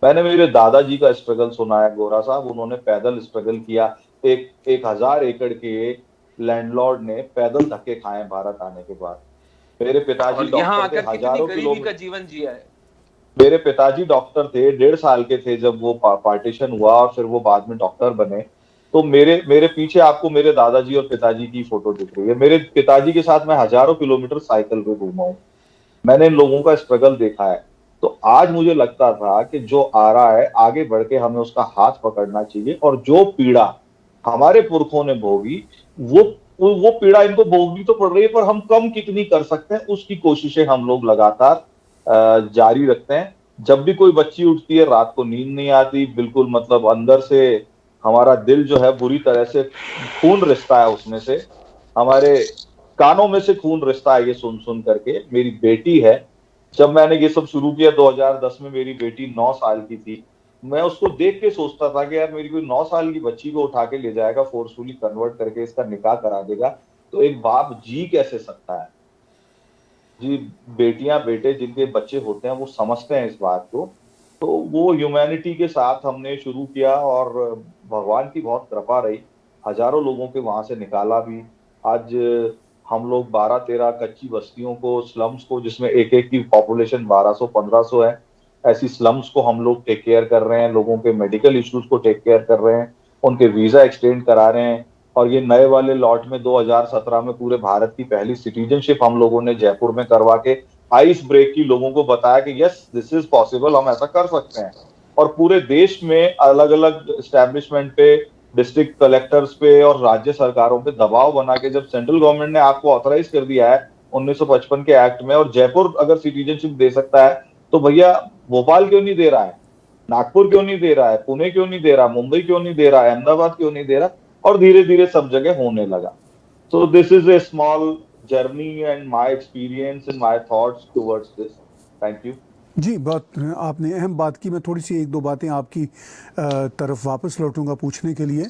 मैंने मेरे दादाजी का स्ट्रगल सुना है, गोरा साहब, उन्होंने पैदल स्ट्रगल किया। 1000 एकड़ के लैंडलॉर्ड ने पैदल धक्के खाए भारत आने के बाद। मेरे पिताजी और यहाँ डॉक्टर थे, आकर कितनी हजारों गरीबी का किलोमीटर। जीवन जिया है। मेरे पिताजी डॉक्टर थे, 1.5 साल के थे जब वो पार्टीशन हुआ और फिर वो बाद में डॉक्टर बने। तो मेरे मेरे पीछे आपको मेरे दादाजी और पिताजी की फोटो दिख रही है। मेरे पिताजी के साथ मैं हजारों किलोमीटर साइकिल पे घूमा हूँ। मैंने इन लोगों का स्ट्रगल देखा है। तो आज मुझे लगता था कि जो आ रहा है आगे बढ़ के हमें उसका हाथ पकड़ना चाहिए, और जो पीड़ा हमारे पुरखों ने भोगी, वो पीड़ा इनको भोगनी तो पड़ रही है, पर हम कम कितनी कर सकते हैं उसकी कोशिशें हम लोग लगातार जारी रखते हैं। जब भी कोई बच्ची उठती है रात को नींद नहीं आती, बिल्कुल मतलब अंदर से हमारा दिल जो है बुरी तरह से खून रिसता है उसमें से, हमारे कानों में से खून रिसता है ये सुन सुन करके। मेरी बेटी है, जब मैंने ये सब शुरू किया 2010 में, मेरी बेटी 9 साल की थी। मैं उसको देख के सोचता था कि यार मेरी कोई 9 साल की बच्ची को उठा के ले जाएगा, फोर्सफुली कन्वर्ट करके इसका निकाह करा देगा, तो एक बाप जी कैसे सकता है। जी, बेटियां बेटे जिनके बच्चे होते हैं वो समझते हैं इस बात को। तो वो ह्यूमैनिटी के साथ हमने शुरू किया और भगवान की बहुत कृपा रही, हजारों लोगों के वहां से निकाला भी। आज हम लोग 12-13 कच्ची बस्तियों को, स्लम्स को, जिसमें एक एक की पॉपुलेशन 1200-1500 है, ऐसी स्लम्स को हम लोग टेक केयर कर रहे हैं, लोगों के मेडिकल इश्यूज को टेक केयर कर रहे हैं, उनके वीजा एक्सटेंड करा रहे हैं। और ये नए वाले लॉट में 2017 में पूरे भारत की पहली सिटीजनशिप हम लोगों ने जयपुर में करवा के आइस ब्रेक की, लोगों को बताया कि यस दिस इज पॉसिबल, हम ऐसा कर सकते हैं। और पूरे देश में अलग अलग एस्टेब्लिशमेंट पे, डिस्ट्रिक्ट कलेक्टर्स पे और राज्य सरकारों पे दबाव बना के जब सेंट्रल गवर्नमेंट ने आपको ऑथराइज कर दिया है 1955 के एक्ट में, और जयपुर अगर सिटीजनशिप दे सकता है, तो भैया भोपाल क्यों नहीं दे रहा है, नागपुर क्यों नहीं दे रहा है, पुणे क्यों नहीं दे रहा, मुंबई क्यों नहीं दे रहा है, अहमदाबाद क्यों नहीं दे रहा। और धीरे धीरे सब जगह होने लगा। So this is a small journey and my experience and my thoughts towards this. Thank you. जी, बहुत आपने अहम बात की। मैं थोड़ी सी एक दो बातें आपकी तरफ वापस लौटूंगा पूछने के लिए।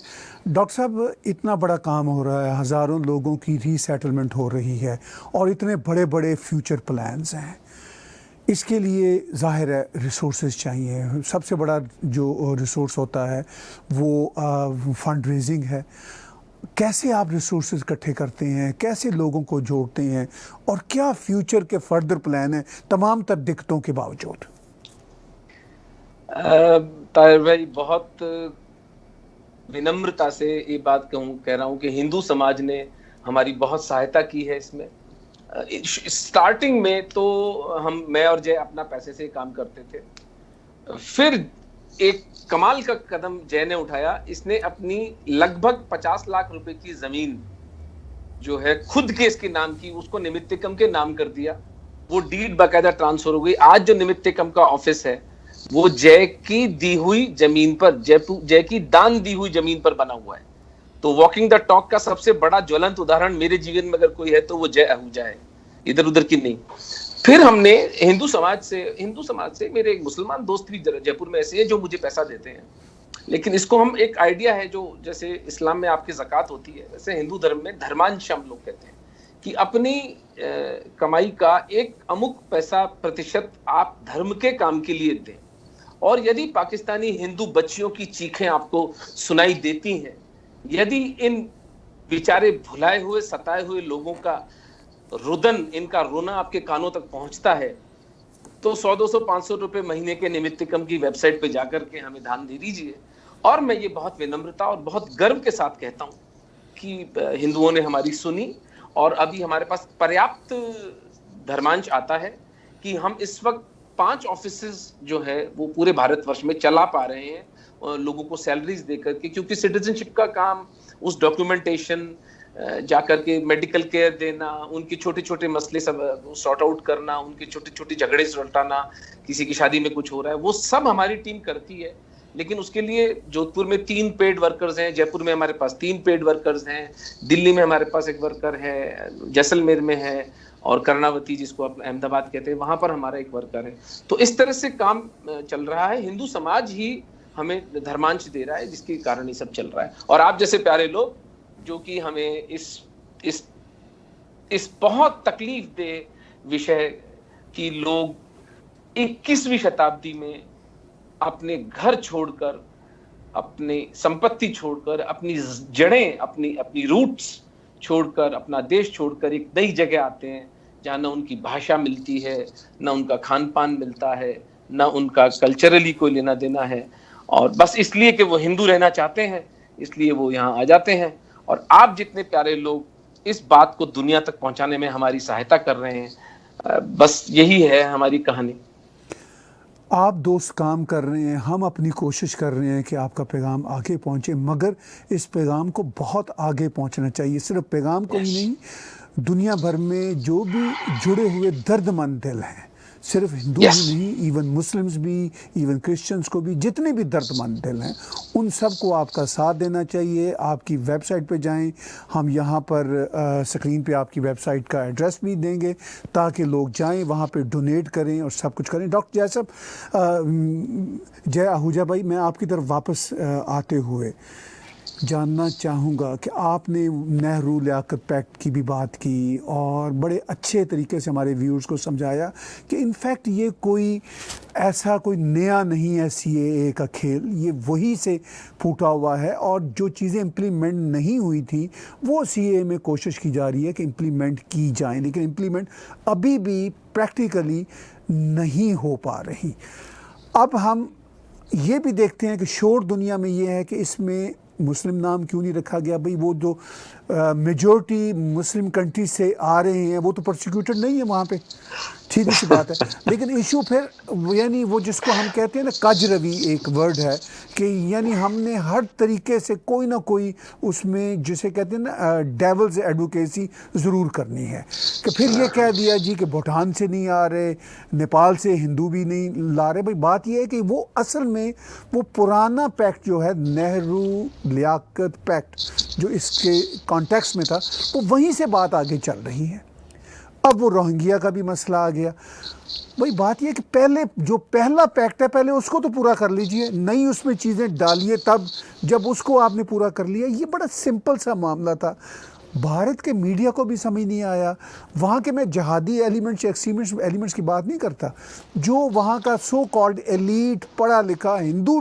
डॉक्टर साहब, इतना बड़ा काम हो रहा है, हज़ारों लोगों की रीसेटलमेंट हो रही है और इतने बड़े बड़े फ्यूचर प्लान्स हैं। इसके लिए ज़ाहिर है रिसोर्सेज चाहिए। सबसे बड़ा जो रिसोर्स होता है वो फंड रेजिंग है। कैसे आप रिसोर्सेज इकट्ठे करते हैं, कैसे लोगों को जोड़ते हैं, और क्या फ्यूचर के फर्दर प्लान हैं तमाम तर दिक्कतों के बावजूद? ताहिर भाई, बहुत विनम्रता से ये बात कह रहा हूँ कि हिंदू समाज ने हमारी बहुत सहायता की है इसमें। स्टार्टिंग में तो मैं और जय अपना पैसे से काम करते थे। फिर एक कमाल का कदम जय ने उठाया। इसने अपनी लगभग 50 लाख रुपए की जमीन जो है खुद के इसके नाम की, उसको निमित्तिकम के नाम कर दिया। वो डीड बाकायदा ट्रांसफर हो गई। आज जो निमित्तिकम का ऑफिस है वो जय की दी हुई जमीन पर, जय की दान दी हुई जमीन पर बना हुआ है। तो वॉकिंग द टॉक का सबसे बड़ा ज्वलंत उदाहरण मेरे जीवन में अगर कोई है तो वो जय आहूजा है, इधर उधर की नहीं। फिर हमने हिंदू समाज से मेरे एक मुसलमान दोस्त भी जयपुर में ऐसे हैं जो मुझे पैसा देते हैं। लेकिन इसको हम एक आइडिया है, जो जैसे इस्लाम में आपकी ज़कात होती है, वैसे हिंदू धर्म में धर्मांश हम लोग कहते हैं कि अपनी कमाई का एक अमुक पैसा प्रतिशत आप धर्म के काम के लिए दें। और यदि पाकिस्तानी हिंदू बच्चियों की चीखें आपको सुनाई देती हैं, यदि इन बेचारे भुलाए हुए सताए हुए लोगों का रुदन, इनका रोना आपके कानों तक पहुंचता है, तो 100, 200, 500 रुपए महीने के निमित्तिकम की वेबसाइट पे जाकर के हमें दान दे दीजिए। और मैं ये बहुत विनम्रता और बहुत गर्व के साथ कहता हूं कि हिंदुओं ने हमारी सुनी और अभी हमारे पास पर्याप्त धर्मांश आता है कि हम इस वक्त 5 ऑफिसेस जो है वो पूरे भारतवर्ष में चला पा रहे हैं, लोगों को सैलरीज देकर के। क्योंकि सिटीजनशिप का काम, उस डॉक्यूमेंटेशन, जाकर के मेडिकल केयर देना, उनके छोटे छोटे मसले सब सॉर्ट आउट करना, उनके छोटे छोटे झगड़े सुलटाना, किसी की शादी में कुछ हो रहा है, वो सब हमारी टीम करती है। लेकिन उसके लिए जोधपुर में 3 पेड वर्कर्स हैं, जयपुर में हमारे पास 3 पेड वर्कर्स हैं, दिल्ली में हमारे पास एक वर्कर है, जैसलमेर में है, और कर्णावती जिसको आप अहमदाबाद कहते हैं वहां पर हमारा एक वर्कर है। तो इस तरह से काम चल रहा है। हिंदू समाज ही हमें धर्मांश दे रहा है, जिसके कारण ये सब चल रहा है। और आप जैसे प्यारे लोग जो कि हमें इस बहुत तकलीफ दे विषय कि लोग 21वीं शताब्दी में अपने घर छोड़कर, अपनी संपत्ति छोड़कर, अपनी जड़ें, अपनी अपनी रूट्स छोड़कर, अपना देश छोड़कर एक नई जगह आते हैं जहाँ न उनकी भाषा मिलती है, न उनका खान पान मिलता है, न उनका कल्चरली कोई लेना देना है, और बस इसलिए कि वो हिंदू रहना चाहते हैं इसलिए वो यहाँ आ जाते हैं। और आप जितने प्यारे लोग इस बात को दुनिया तक पहुंचाने में हमारी सहायता कर रहे हैं, बस यही है हमारी कहानी। आप दोस्त काम कर रहे हैं, हम अपनी कोशिश कर रहे हैं कि आपका पैगाम आगे पहुंचे, मगर इस पैगाम को बहुत आगे पहुंचना चाहिए। सिर्फ पैगाम को ही नहीं, दुनिया भर में जो भी जुड़े हुए दर्दमंद दिल हैं, सिर्फ हिंदू ही नहीं, इवन मुस्लिम्स भी, इवन क्रिश्चियंस को भी, जितने भी दर्दमंद दिल हैं, उन सब को आपका साथ देना चाहिए। आपकी वेबसाइट पे जाएं, हम यहाँ पर स्क्रीन पे आपकी वेबसाइट का एड्रेस भी देंगे ताकि लोग जाएं, वहाँ पे डोनेट करें और सब कुछ करें। डॉक्टर जय साहब, जय आहूजा भाई, मैं आपकी तरफ वापस आते हुए जानना चाहूँगा कि आपने नेहरू लियाकत पैक्ट की भी बात की और बड़े अच्छे तरीके से हमारे व्यूअर्स को समझाया कि इनफैक्ट ये कोई ऐसा कोई नया नहीं है सीएए का खेल, ये वही से फूटा हुआ है, और जो चीज़ें इम्प्लीमेंट नहीं हुई थी वो सीएए में कोशिश की जा रही है कि इम्प्लीमेंट की जाए, लेकिन इम्प्लीमेंट अभी भी प्रैक्टिकली नहीं हो पा रही। अब हम ये भी देखते हैं कि शोर दुनिया में ये है कि इसमें मुस्लिम नाम क्यों नहीं रखा गया। भाई वो जो मेजॉरिटी मुस्लिम कंट्री से आ रहे हैं वो तो प्रोसिक्यूटेड नहीं है वहाँ पे, सीधी सी बात है। लेकिन इशू फिर यानी वो जिसको हम कहते हैं ना, कजरवी एक वर्ड है कि यानी हमने हर तरीके से कोई ना कोई उसमें जिसे कहते हैं ना डेवल्स एडवोकेसी ज़रूर करनी है कि फिर ये कह दिया जी कि भूटान से नहीं आ रहे, नेपाल से हिंदू भी नहीं ला रहे। भाई बात ये है कि वो असल में वो पुराना पैक्ट जो है, नेहरू लियाकत पैक्ट, जो इसके कॉन्टेक्स्ट में था, वो वहीं से बात आगे चल रही है। अब वो रोहिंग्या का भी मसला आ गया। भाई बात यह कि पहले जो पहला पैक्ट है पहले उसको तो पूरा कर लीजिए, नई उसमें चीज़ें डालिए, तब जब उसको आपने पूरा कर लिया। ये बड़ा सिंपल सा मामला था। भारत के मीडिया को भी समझ नहीं आया। वहाँ के, मैं जहादी एलिमेंट्स, एक्सट्रीमिस्ट एलिमेंट्स की बात नहीं करता, जो वहाँ का सो कॉल्ड एलीट पढ़ा लिखा हिंदू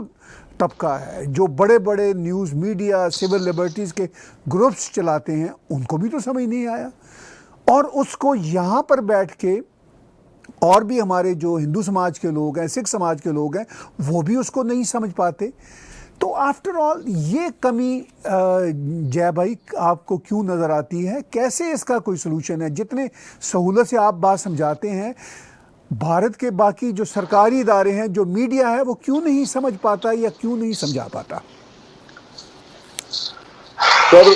तबका है, जो बड़े बड़े न्यूज़ मीडिया, सिविल लिबर्टीज़ के ग्रुप्स चलाते हैं, उनको भी तो समझ नहीं आया। और उसको यहाँ पर बैठ के और भी हमारे जो हिंदू समाज के लोग हैं, सिख समाज के लोग हैं, वो भी उसको नहीं समझ पाते। तो आफ्टर ऑल ये कमी जय भाई आपको क्यों नज़र आती है? कैसे इसका कोई सलूशन है? जितने सहूलत से आप बात समझाते हैं, भारत के बाकी जो सरकारी इदारे हैं, जो मीडिया है, वो क्यों नहीं समझ पाता या क्यों नहीं समझा पाता? सर,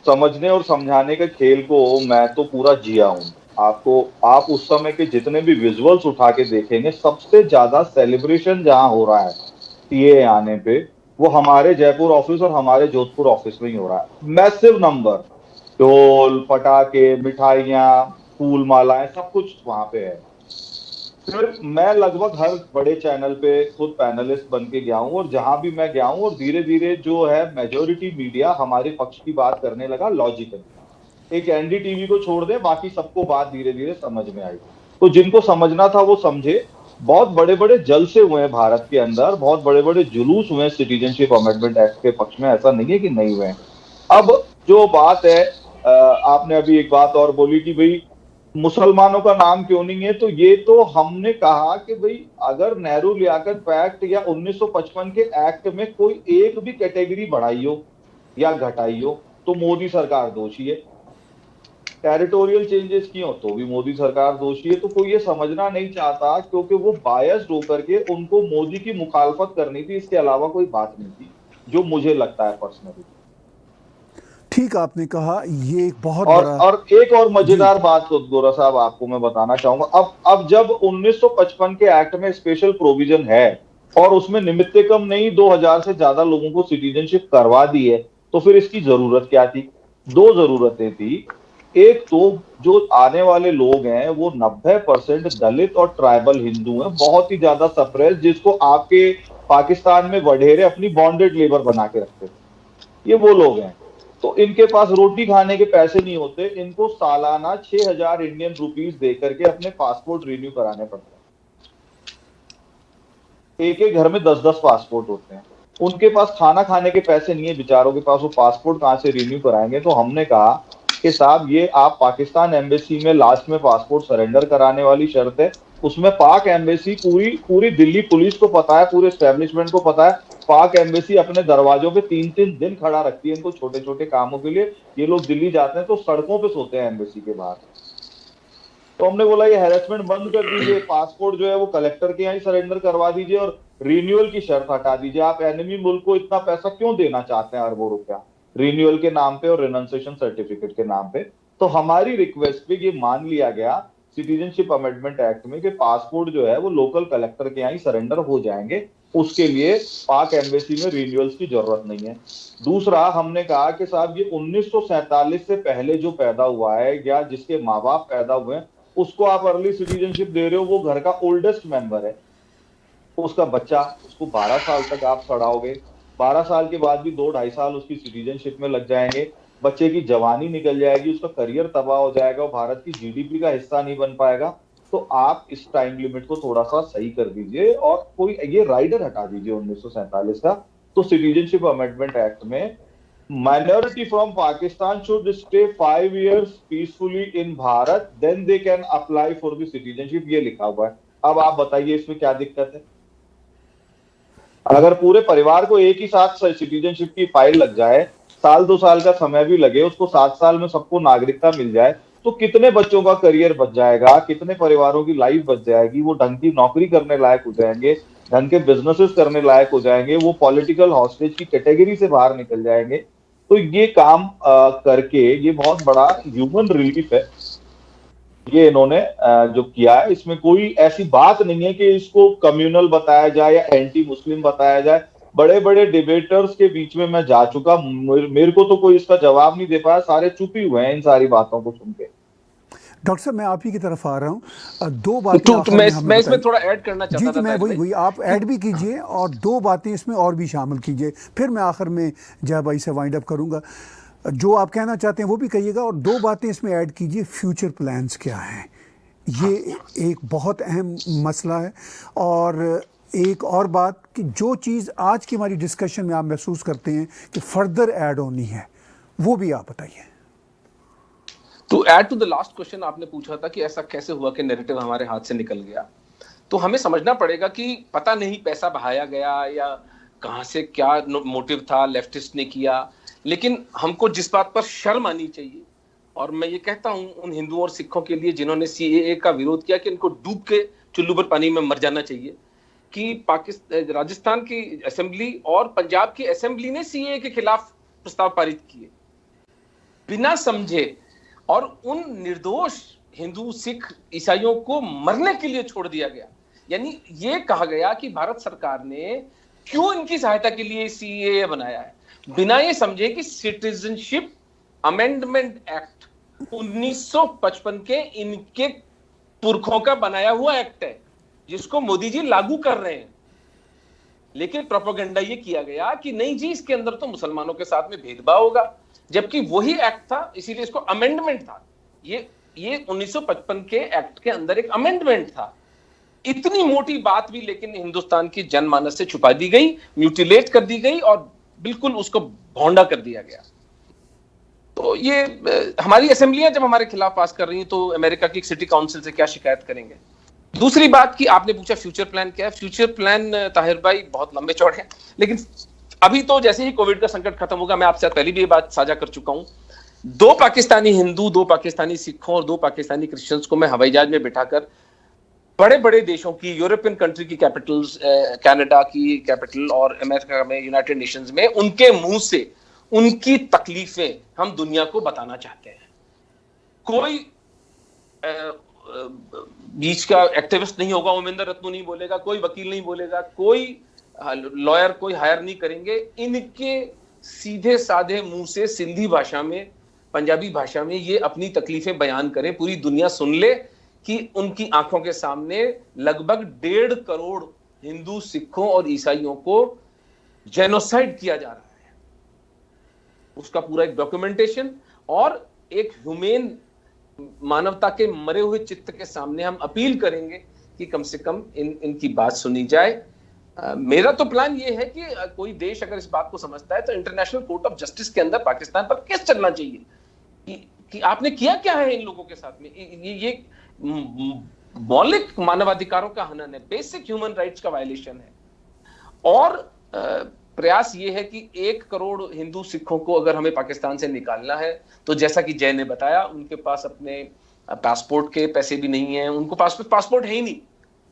समझने और समझाने के खेल को मैं तो पूरा जिया हूँ। आप उस समय के जितने भी विजुअल्स उठा के देखेंगे, सबसे ज्यादा सेलिब्रेशन जहां हो रहा है सीएए आने पे, वो हमारे जयपुर ऑफिस और हमारे जोधपुर ऑफिस में ही हो रहा है। मैसिव नंबर, ढोल, पटाखे, मिठाइयाँ, फूल मालाएं, सब कुछ वहां पे है। फिर मैं लगभग हर बड़े चैनल पे खुद पैनलिस्ट बन के गया हूँ, और जहां भी मैं गया हूँ, और धीरे धीरे जो है मेजोरिटी मीडिया हमारे पक्ष की बात करने लगा लॉजिकली। एक एनडीटीवी को छोड़ दे, बाकी सबको बात धीरे धीरे समझ में आई। तो जिनको समझना था वो समझे। बहुत बड़े बड़े जलसे हुए हैं भारत के अंदर, बहुत बड़े बड़े जुलूस हुए हैं सिटीजनशिप अमेंडमेंट एक्ट के पक्ष में, ऐसा नहीं है कि नहीं हुए। अब जो बात है, आपने अभी एक बात और बोली कि भाई मुसलमानों का नाम क्यों नहीं है, तो ये तो हमने कहा कि भाई अगर नेहरू लियाकत पैक्ट या 1955 के एक्ट में कोई एक भी कैटेगरी बढ़ाई हो या घटाई हो तो मोदी सरकार दोषी है। टेरिटोरियल चेंजेस किए हो तो भी मोदी सरकार दोषी है। तो कोई ये समझना नहीं चाहता, क्योंकि वो बायस्ड होकर के उनको मोदी की मुखालफत करनी थी, इसके अलावा कोई बात नहीं थी, जो मुझे लगता है पर्सनली। ठीक आपने कहा, ये एक बहुत और एक और मजेदार बात गोरा साहब आपको मैं बताना चाहूंगा। अब जब 1955 के एक्ट में स्पेशल प्रोविजन है और उसमें निमित्ते कम नहीं 2000 से ज्यादा लोगों को सिटीजनशिप करवा दी है, तो फिर इसकी जरूरत क्या थी? दो जरूरतें थी। एक तो जो आने वाले लोग हैं वो 90% दलित और ट्राइबल हिंदू हैं, बहुत ही ज्यादा सप्रेस, जिसको आपके पाकिस्तान में वडेरे अपनी बॉन्डेड लेबर बना के रखते थे। ये वो लोग हैं, तो इनके पास रोटी खाने के पैसे नहीं होते, इनको सालाना 6000 इंडियन रुपीस देकर के अपने पासपोर्ट रिन्यू कराने पड़ते हैं। एक एक घर में 10-10 पासपोर्ट होते हैं। उनके पास खाना खाने के पैसे नहीं है बेचारों के पास, वो पासपोर्ट कहाँ से रिन्यू कराएंगे? तो हमने कहा कि साहब ये आप पाकिस्तान एम्बेसी में लास्ट में पासपोर्ट सरेंडर कराने वाली शर्त है, उसमें पाक एम्बेसी पूरी पूरी दिल्ली पुलिस को पता है, पूरे एस्टेब्लिशमेंट को पता है, पाक एम्बेसी अपने दरवाजों पे 3-3 दिन खड़ा रखती है इनको छोटे छोटे कामों के लिए। ये लोग दिल्ली जाते हैं तो सड़कों पे सोते हैं एम्बेसी के बाहर। तो हमने बोला ये हैरेसमेंट बंद कर दीजिए, पासपोर्ट जो है वो कलेक्टर के यहाँ ही सरेंडर करवा दीजिए और रिन्यूअल की शर्त हटा दीजिए। आप एनिमी मुल्क को इतना पैसा क्यों देना चाहते हैं, अरबों रुपया रिन्यूअल के नाम पे और रिनाउंसिएशन सर्टिफिकेट के नाम पे? तो हमारी रिक्वेस्ट पे ये मान लिया गया सिटीजनशिप अमेंडमेंट एक्ट में कि पासपोर्ट जो है वो लोकल कलेक्टर के यहाँ ही सरेंडर हो जाएंगे, उसके लिए पाक एम्बेसी में रिन्यूअल्स की जरूरत नहीं है। दूसरा, हमने कहा कि साहब ये 1947 से पहले जो पैदा हुआ है या जिसके माँ बाप पैदा हुए हैं उसको आप अर्ली सिटीजनशिप दे रहे हो, वो घर का ओल्डेस्ट मेंबर है, उसका बच्चा, उसको 12 साल तक आप सड़ाओगे, 12 साल के बाद भी 2-2.5 साल उसकी सिटीजनशिप में लग जाएंगे, बच्चे की जवानी निकल जाएगी, उसका करियर तबाह हो जाएगा, वो भारत की जीडीपी का हिस्सा नहीं बन पाएगा। तो आप इस टाइम लिमिट को थोड़ा सा सही कर दीजिए और कोई ये राइडर हटा दीजिए 1947 का। तो सिटीजनशिप अमेंडमेंट एक्ट में minority from Pakistan should stay 5 years peacefully in Bharat, then they can apply for the citizenship, ये लिखा हुआ है। अब आप बताइए इसमें क्या दिक्कत है? अगर पूरे परिवार को एक ही साथ सिटीजनशिप की फाइल लग जाए, 1-2 साल का समय भी लगे, उसको 7 साल में सबको नागरिकता मिल जाए, तो कितने बच्चों का करियर बच जाएगा, कितने परिवारों की लाइफ बच जाएगी, वो ढंग की नौकरी करने लायक हो जाएंगे, ढंग के बिजनेसेस करने लायक हो जाएंगे, वो पॉलिटिकल हॉस्टेज की कैटेगरी से बाहर निकल जाएंगे। तो ये काम करके ये बहुत बड़ा ह्यूमन रिलीफ है ये इन्होंने जो किया है। इसमें कोई ऐसी बात नहीं है कि इसको कम्युनल बताया जाए या एंटी मुस्लिम बताया जाए। बड़े बड़े डिबेटर्स के बीच में मैं जा चुका, मेरे को तो कोई इसका जवाब नहीं दे पाया, सारे चुप ही हुए हैं इन सारी बातों को सुन के। डॉक्टर साहब मैं आप ही की तरफ आ रहा हूँ, दो बातें तो आखिर में हमें मैं इसमें बताइए। थोड़ा ऐड करना जी चाहता जी, था मैं ताहिर वही भाई। आप ऐड भी कीजिए और दो बातें इसमें और भी शामिल कीजिए, फिर मैं आखिर में जय भाई से वाइंड अप करूँगा। जो आप कहना चाहते हैं वो भी कहिएगा और दो बातें इसमें ऐड कीजिए, फ्यूचर प्लान्स क्या हैं, ये एक बहुत अहम मसला है। और एक और बात कि जो चीज़ आज की हमारी डिस्कशन में आप महसूस करते हैं कि फर्दर ऐड होनी है, वो भी आप बताइए। To add to the last question, आपने पूछा था कि ऐसा कैसे हुआ कि नैरेटिव हमारे हाथ से निकल गया। तो हमें समझना पड़ेगा कि पता नहीं पैसा बहाया गया या कहां से क्या मोटिव था लेफ्टिस्ट ने किया, लेकिन हमको जिस बात पर शर्म आनी चाहिए, और मैं ये कहता हूं उन हिंदुओं और सिखों के लिए जिन्होंने सीएए का विरोध किया कि इनको डूब के चुल्लू पर पानी में मर जाना चाहिए, कि पाकिस्तान, राजस्थान की असेंबली और पंजाब की असेंबली ने सीएए के खिलाफ प्रस्ताव पारित किए बिना समझे, और उन निर्दोष हिंदू सिख ईसाइयों को मरने के लिए छोड़ दिया गया। यानी ये कहा गया कि भारत सरकार ने क्यों इनकी सहायता के लिए सीएए बनाया है, बिना ये समझे कि सिटीजनशिप अमेंडमेंट एक्ट 1955 के इनके पुरखों का बनाया हुआ एक्ट है जिसको मोदी जी लागू कर रहे हैं। लेकिन प्रोपेगेंडा ये किया गया कि नहीं जी इसके अंदर तो मुसलमानों के साथ में भेदभाव होगा, जबकि वही एक्ट था, इसीलिए इसको अमेंडमेंट था। ये 1955 के एक्ट के अंदर एक अमेंडमेंट था। इतनी मोटी बात भी लेकिन हिंदुस्तान की जनमानस से छुपा दी गई, म्यूटिलेट कर दी गई और बिल्कुल उसको भौंडा कर दिया गया। तो ये हमारी असेंबलियां जब हमारे खिलाफ पास कर रही हैं तो अमेरिका की सिटी काउंसिल से क्या शिकायत करेंगे। दूसरी बात कि आपने पूछा फ्यूचर प्लान क्या है। फ्यूचर प्लान ताहिर भाई बहुत लंबे चौड़े हैं, लेकिन अभी तो जैसे ही कोविड का संकट खत्म होगा, मैं आपसे पहले भी ये बात साझा कर चुका हूं, 2 पाकिस्तानी हिंदू, 2 पाकिस्तानी सिखों और 2 पाकिस्तानी क्रिश्चियंस को मैं हवाई जहाज में बिठाकर बड़े बड़े देशों की, यूरोपियन कंट्री की कैपिटल्स, कनाडा की कैपिटल और अमेरिका में यूनाइटेड नेशंस में, उनके मुंह से उनकी तकलीफें हम दुनिया को बताना चाहते हैं। कोई बीच का एक्टिविस्ट नहीं होगा, ओमेंदर रत्नू नहीं बोलेगा, कोई वकील नहीं बोलेगा, कोई लॉयर कोई हायर नहीं करेंगे। इनके सीधे साधे मुंह से सिंधी भाषा में, पंजाबी भाषा में ये अपनी तकलीफें बयान करें, पूरी दुनिया सुन ले कि उनकी आंखों के सामने लगभग 1.5 करोड़ हिंदू, सिखों और ईसाइयों को जेनोसाइड किया जा रहा है। उसका पूरा एक डॉक्यूमेंटेशन और एक ह्यूमेन, मानवता के मरे हुए चित्त के सामने हम अपील करेंगे कि कम से कम इनकी बात सुनी जाए। मेरा तो प्लान ये है कि कोई देश अगर इस बात को समझता है तो इंटरनेशनल कोर्ट ऑफ जस्टिस के अंदर पाकिस्तान पर केस चलना चाहिए कि आपने किया क्या है इन लोगों के साथ में। ये मौलिक मानवाधिकारों का हनन है, बेसिक ह्यूमन राइट्स का वायलेशन है। और प्रयास ये है कि 1 करोड़ हिंदू सिखों को अगर हमें पाकिस्तान से निकालना है तो जैसा कि जय ने बताया, उनके पास अपने पासपोर्ट के पैसे भी नहीं है, उनको पासपोर्ट है ही नहीं,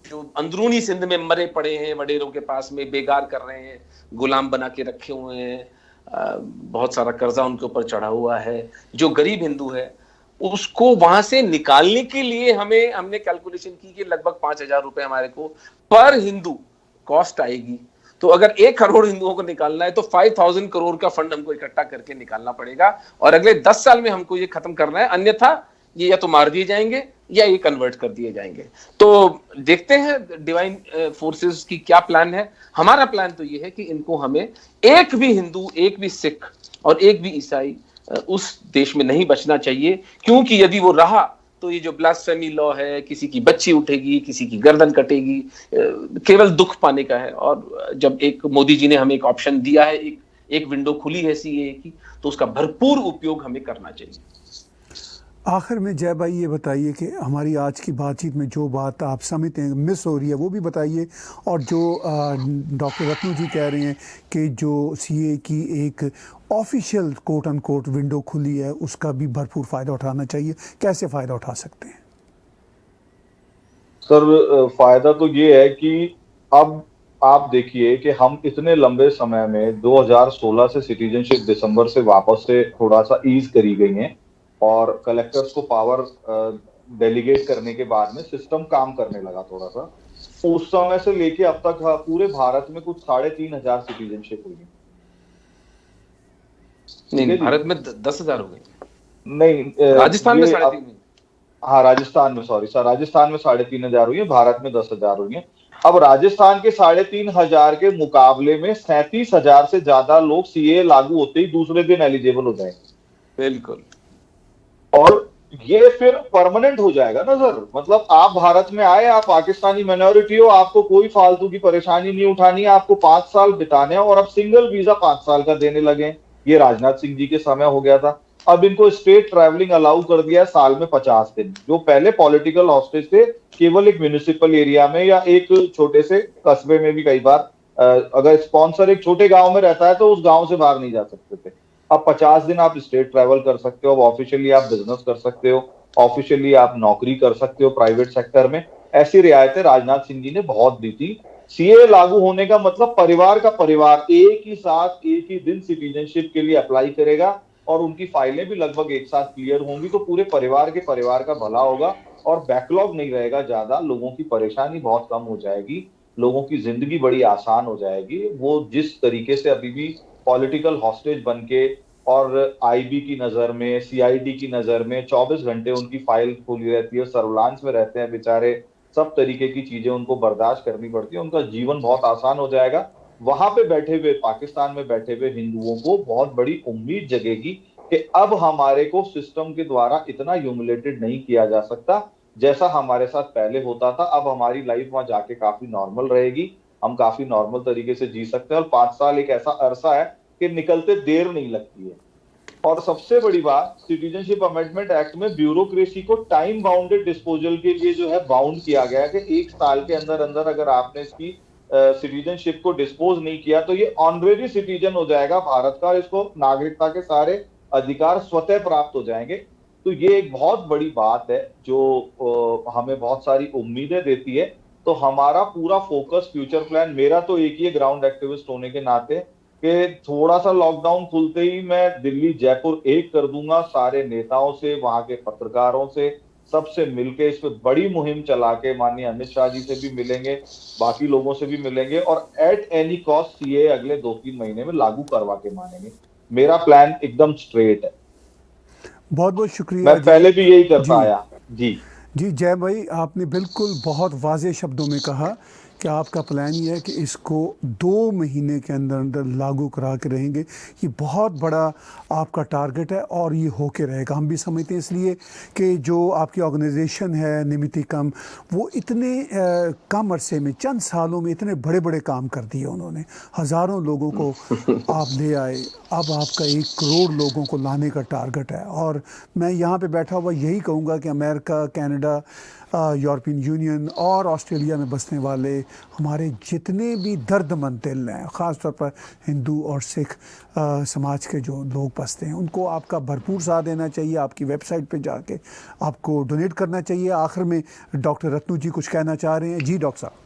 जो अंदरूनी सिंध में मरे पड़े हैं, वडेरों के पास में बेगार कर रहे हैं, गुलाम बना के रखे हुए हैं, बहुत सारा कर्जा उनके ऊपर चढ़ा हुआ है। जो गरीब हिंदू है उसको वहां से निकालने के लिए हमने कैलकुलेशन की कि लगभग 5,000 रुपए हमारे को पर हिंदू कॉस्ट आएगी। तो अगर 1 करोड़ हिंदुओं को निकालना है तो 5,000 करोड़ का फंड हमको इकट्ठा करके निकालना पड़ेगा और अगले 10 साल में हमको ये खत्म करना है, अन्यथा ये या तो मार दिए जाएंगे या ये कन्वर्ट कर दिए जाएंगे। तो देखते हैं डिवाइन फोर्सेस की क्या प्लान है। हमारा प्लान तो ये है कि इनको हमें एक भी हिंदू, एक भी सिख और एक भी ईसाई उस देश में नहीं बचना चाहिए, क्योंकि यदि वो रहा तो ये जो ब्लास्फेमी लॉ है, किसी की बच्ची उठेगी, किसी की गर्दन कटेगी, केवल दुख पाने का है। और जब एक मोदी जी ने हमें एक ऑप्शन दिया है, एक विंडो खुली है सीएए की, तो उसका भरपूर उपयोग हमें करना चाहिए। आखिर में जय भाई ये बताइए कि हमारी आज की बातचीत में जो बात आप समझते हैं मिस हो रही है वो भी बताइए, और जो डॉक्टर रत्नू जी कह रहे हैं कि जो सीए की एक official quote and quote window खुली है उसका भी भरपूर फ़ायदा उठाना चाहिए, कैसे फ़ायदा उठा सकते हैं? सर, फायदा तो ये है कि अब आप देखिए कि हम इतने लंबे समय में 2016 से सिटीजनशिप दिसंबर से वापस से थोड़ा सा ईज करी गई है और कलेक्टर्स को पावर डेलीगेट करने के बाद में सिस्टम काम करने लगा थोड़ा सा। उस समय से लेके अब तक पूरे भारत में कुछ 3,500 सिटीजनशिप हुई है। नहीं, भारत में 10,000 हो गए। नहीं, राजस्थान में 3,500। हाँ, राजस्थान में, सॉरी सर, राजस्थान में 3,500 हुई है, भारत में 10,000 हुई है। अब राजस्थान के 3,500 के मुकाबले में 37,000 से ज्यादा लोग सीए लागू होते ही दूसरे दिन एलिजिबल हो जाएंगे। बिल्कुल। और ये फिर परमानेंट हो जाएगा ना सर। मतलब आप भारत में आए, आप पाकिस्तानी माइनॉरिटी हो, आपको कोई फालतू की परेशानी नहीं उठानी है, आपको 5 साल बिताने हैं और अब सिंगल वीजा 5 साल का देने लगे। ये राजनाथ सिंह जी के समय हो गया था। अब इनको स्टेट ट्रैवलिंग अलाउ कर दिया है साल में 50 दिन। जो पहले पॉलिटिकल हॉस्टेज थे केवल एक म्यूनिसिपल एरिया में या एक छोटे से कस्बे में भी कई बार अगर स्पॉन्सर एक छोटे गांव में रहता है तो उस गांव से बाहर नहीं जा सकते थे। अब 50 दिन आप स्टेट ट्रैवल कर सकते हो, ऑफिशियली आप बिजनेस कर सकते हो, ऑफिशियली आप नौकरी कर सकते हो प्राइवेट सेक्टर में। ऐसी रियायतें राजनाथ सिंह जी ने बहुत दी थी। सीए लागू होने का मतलब परिवार का परिवार एक ही साथ एक ही दिन सिटीजनशिप के लिए अप्लाई करेगा और उनकी फाइलें भी लगभग एक साथ क्लियर होंगी, तो पूरे परिवार के परिवार का भला होगा और बैकलॉग नहीं रहेगा ज्यादा, लोगों की परेशानी बहुत कम हो जाएगी, लोगों की जिंदगी बड़ी आसान हो जाएगी। वो जिस तरीके से अभी भी पॉलिटिकल हॉस्टेज बन के और आईबी की नजर में, सीआईडी की नजर में 24 घंटे उनकी फाइल खुली रहती है, सर्विलांस में रहते हैं बेचारे, सब तरीके की चीजें उनको बर्दाश्त करनी पड़ती है, उनका जीवन बहुत आसान हो जाएगा। वहां पे बैठे हुए, पाकिस्तान में बैठे हुए हिंदुओं को बहुत बड़ी उम्मीद जगेगी कि अब हमारे को सिस्टम के द्वारा इतना ह्यूमिलेटेड नहीं किया जा सकता जैसा हमारे साथ पहले होता था। अब हमारी लाइफ वहां जाके काफी नॉर्मल रहेगी, हम काफी नॉर्मल तरीके से जी सकते हैं और 5 साल एक ऐसा अरसा है कि निकलते देर नहीं लगती है। और सबसे बड़ी बात, सिटीजनशिप अमेंडमेंट एक्ट में ब्यूरोक्रेसी को टाइम बाउंडेड डिस्पोजल के लिए जो है बाउंड किया गया है कि 1 साल के अंदर अंदर अगर आपने इसकी सिटीजनशिप को डिस्पोज नहीं किया तो ये ऑनरेरी सिटीजन हो जाएगा भारत का, इसको नागरिकता के सारे अधिकार स्वतः प्राप्त हो जाएंगे। तो ये एक बहुत बड़ी बात है जो हमें बहुत सारी उम्मीदें देती है। तो हमारा पूरा फोकस, फ्यूचर प्लान मेरा तो एक ही है ग्राउंड एक्टिविस्ट होने के नाते, कि थोड़ा सा लॉकडाउन खुलते ही मैं दिल्ली जयपुर एक कर दूंगा, सारे नेताओं से, वहां के पत्रकारों से, सबसे मिलके इस पे बड़ी मुहिम चला के माननीय अमित शाह जी से भी मिलेंगे, बाकी लोगों से भी मिलेंगे और एट एनी कॉस्ट सीए अगले 2-3 महीने में लागू करवा के मानेंगे। मेरा प्लान एकदम स्ट्रेट है। बहुत बहुत शुक्रिया। मैं पहले भी यही करता आया। जी जी जय भाई, आपने बिल्कुल बहुत वाज़ेह शब्दों में कहा कि आपका प्लान ये है कि इसको 2 महीने के अंदर अंदर लागू करा के रहेंगे। ये बहुत बड़ा आपका टारगेट है और ये होके रहेगा। हम भी समझते हैं इसलिए कि जो आपकी ऑर्गेनाइजेशन है निमितिकम, वो इतने कम अरसे में, चंद सालों में इतने बड़े बड़े काम कर दिए उन्होंने। हज़ारों लोगों को आप ले आए। अब आपका 1 करोड़ लोगों को लाने का टारगेट है। और मैं यहाँ पे बैठा हुआ यही कहूँगा कि अमेरिका, कनाडा, यूरोपियन यूनियन और ऑस्ट्रेलिया में बसने वाले हमारे जितने भी दर्दमंद दिल हैं, ख़ास तौर पर हिंदू और सिख समाज के जो लोग बसते हैं, उनको आपका भरपूर साथ देना चाहिए। आपकी वेबसाइट पे जाके आपको डोनेट करना चाहिए। आखिर में डॉक्टर रत्नू जी कुछ कहना चाह रहे हैं? जी डॉक्टर साहब।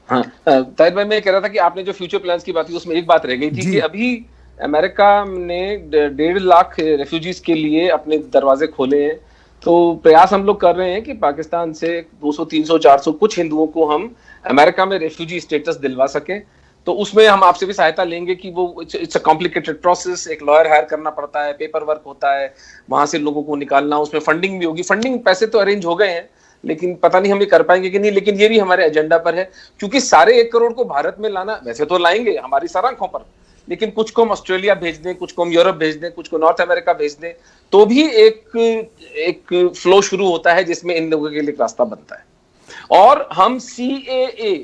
हाँ, ताहिर भाई, मैं कह रहा था कि आपने जो फ्यूचर प्लान्स की बात की उसमें एक बात रह गई थी कि अभी अमेरिका ने 1.5 लाख रेफ्यूजीज के लिए अपने दरवाजे खोले हैं। तो प्रयास हम लोग कर रहे हैं कि पाकिस्तान से 200, 300, 400 कुछ हिंदुओं को हम अमेरिका में रेफ्यूजी स्टेटस दिलवा सकें। तो उसमें हम आपसे भी सहायता लेंगे कि वो इट्स अ कॉम्प्लिकेटेड प्रोसेस, एक लॉयर हायर करना पड़ता है, पेपर वर्क होता है, वहां से लोगों को निकालना, उसमें फंडिंग भी होगी। फंडिंग पैसे तो अरेंज हो गए हैं, लेकिन पता नहीं हम ये कर पाएंगे कि नहीं। लेकिन ये भी हमारे एजेंडा पर है, क्योंकि सारे 1 करोड़ को भारत में लाना, वैसे तो लाएंगे हमारी सारी आंखों पर, लेकिन कुछ को हम ऑस्ट्रेलिया भेज दें, कुछ को हम यूरोप भेज दें, कुछ को नॉर्थ अमेरिका भेज दें, तो भी एक फ्लो शुरू होता है जिसमें इन लोगों के लिए एक रास्ता बनता है। और हम CAA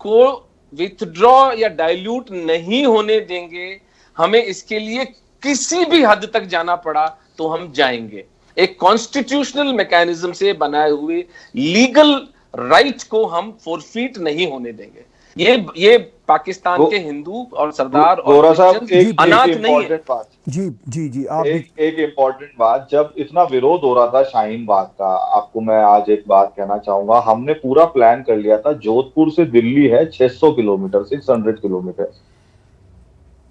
को विथड्रॉ या डाइल्यूट नहीं होने देंगे। हमें इसके लिए किसी भी हद तक जाना पड़ा तो हम जाएंगे। एक कॉन्स्टिट्यूशनल मैकेनिज्म से बनाए हुए लीगल राइट को हम फोरफीट नहीं होने देंगे। ये पाकिस्तान के हिंदू और सरदार और अनाथ नहीं है। जी आप एक इम्पोर्टेंट बात, जब इतना विरोध हो रहा था शाहीन बाग का, आपको मैं आज एक बात कहना चाहूंगा। हमने पूरा प्लान कर लिया था। जोधपुर से दिल्ली है 600 kilometre, 600 kilometre.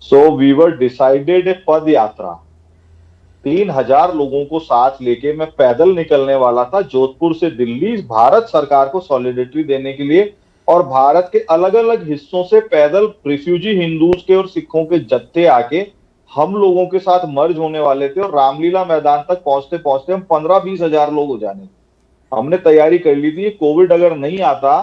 So we were decided a pad yatra, 3000 लोगों को साथ लेके मैं पैदल निकलने वाला था जोधपुर से दिल्ली, भारत सरकार को सॉलिडेरिटी देने के लिए। और भारत के अलग अलग हिस्सों से पैदल रिफ्यूजी हिंदूज के और सिखों के जत्थे आके हम लोगों के साथ मर्ज होने वाले थे। और रामलीला मैदान तक पहुंचते पहुंचते हम 15-20 हजार लोग हो जाने। हमने तैयारी कर ली थी। कोविड अगर नहीं आता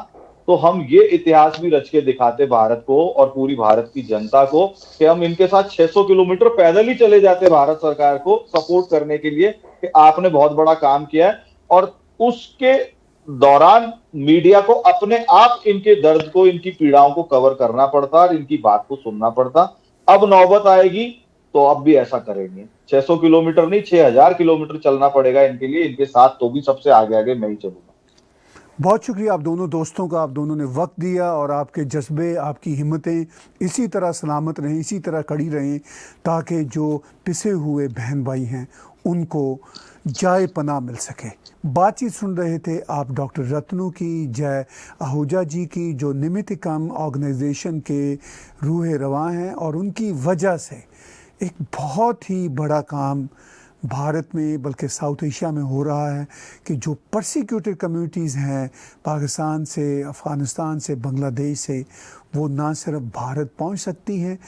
तो हम ये इतिहास भी रच के दिखाते भारत को और पूरी भारत की जनता को कि हम इनके साथ 600 किलोमीटर पैदल ही चले जाते भारत सरकार को सपोर्ट करने के लिए कि आपने बहुत बड़ा काम किया है। और उसके दौरान मीडिया को अपने आप इनके दर्द को, इनकी पीड़ाओं को कवर करना पड़ता और इनकी बात को सुनना पड़ता। अब नौबत आएगी तो अब भी ऐसा करेंगे। 600 किलोमीटर नहीं, 6000 किलोमीटर चलना पड़ेगा इनके लिए। इनके साथ तो भी सबसे आगे आगे मैं ही चलूंगा। बहुत शुक्रिया आप दोनों दोस्तों का। आप दोनों ने वक्त दिया और आपके जज्बे, आपकी हिम्मतें इसी तरह सलामत रहें, इसी तरह कड़ी रहें, ताकि जो पिसे हुए बहन भाई हैं उनको जाए पनाह मिल सके। बातचीत सुन रहे थे आप डॉक्टर रत्नू की, जय आहूजा जी की, जो निमितिकम ऑर्गेनाइजेशन के रूहे रवां हैं। और उनकी वजह से एक बहुत ही बड़ा काम भारत में, बल्कि साउथ एशिया में हो रहा है कि जो परसिक्यूटेड कम्युनिटीज़ हैं पाकिस्तान से, अफ़गानिस्तान से, बांग्लादेश से, वो ना सिर्फ भारत पहुंच सकती हैं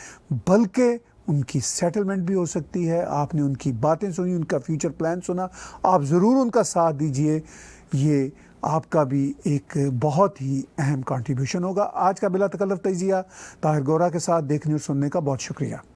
बल्कि उनकी सेटलमेंट भी हो सकती है। आपने उनकी बातें सुनी, उनका फ्यूचर प्लान सुना, आप ज़रूर उनका साथ दीजिए। ये आपका भी एक बहुत ही अहम कंट्रीब्यूशन होगा। आज का बिला तकल्लुफ़ तजिया ताहिर गोरा के साथ देखने और सुनने का बहुत शुक्रिया।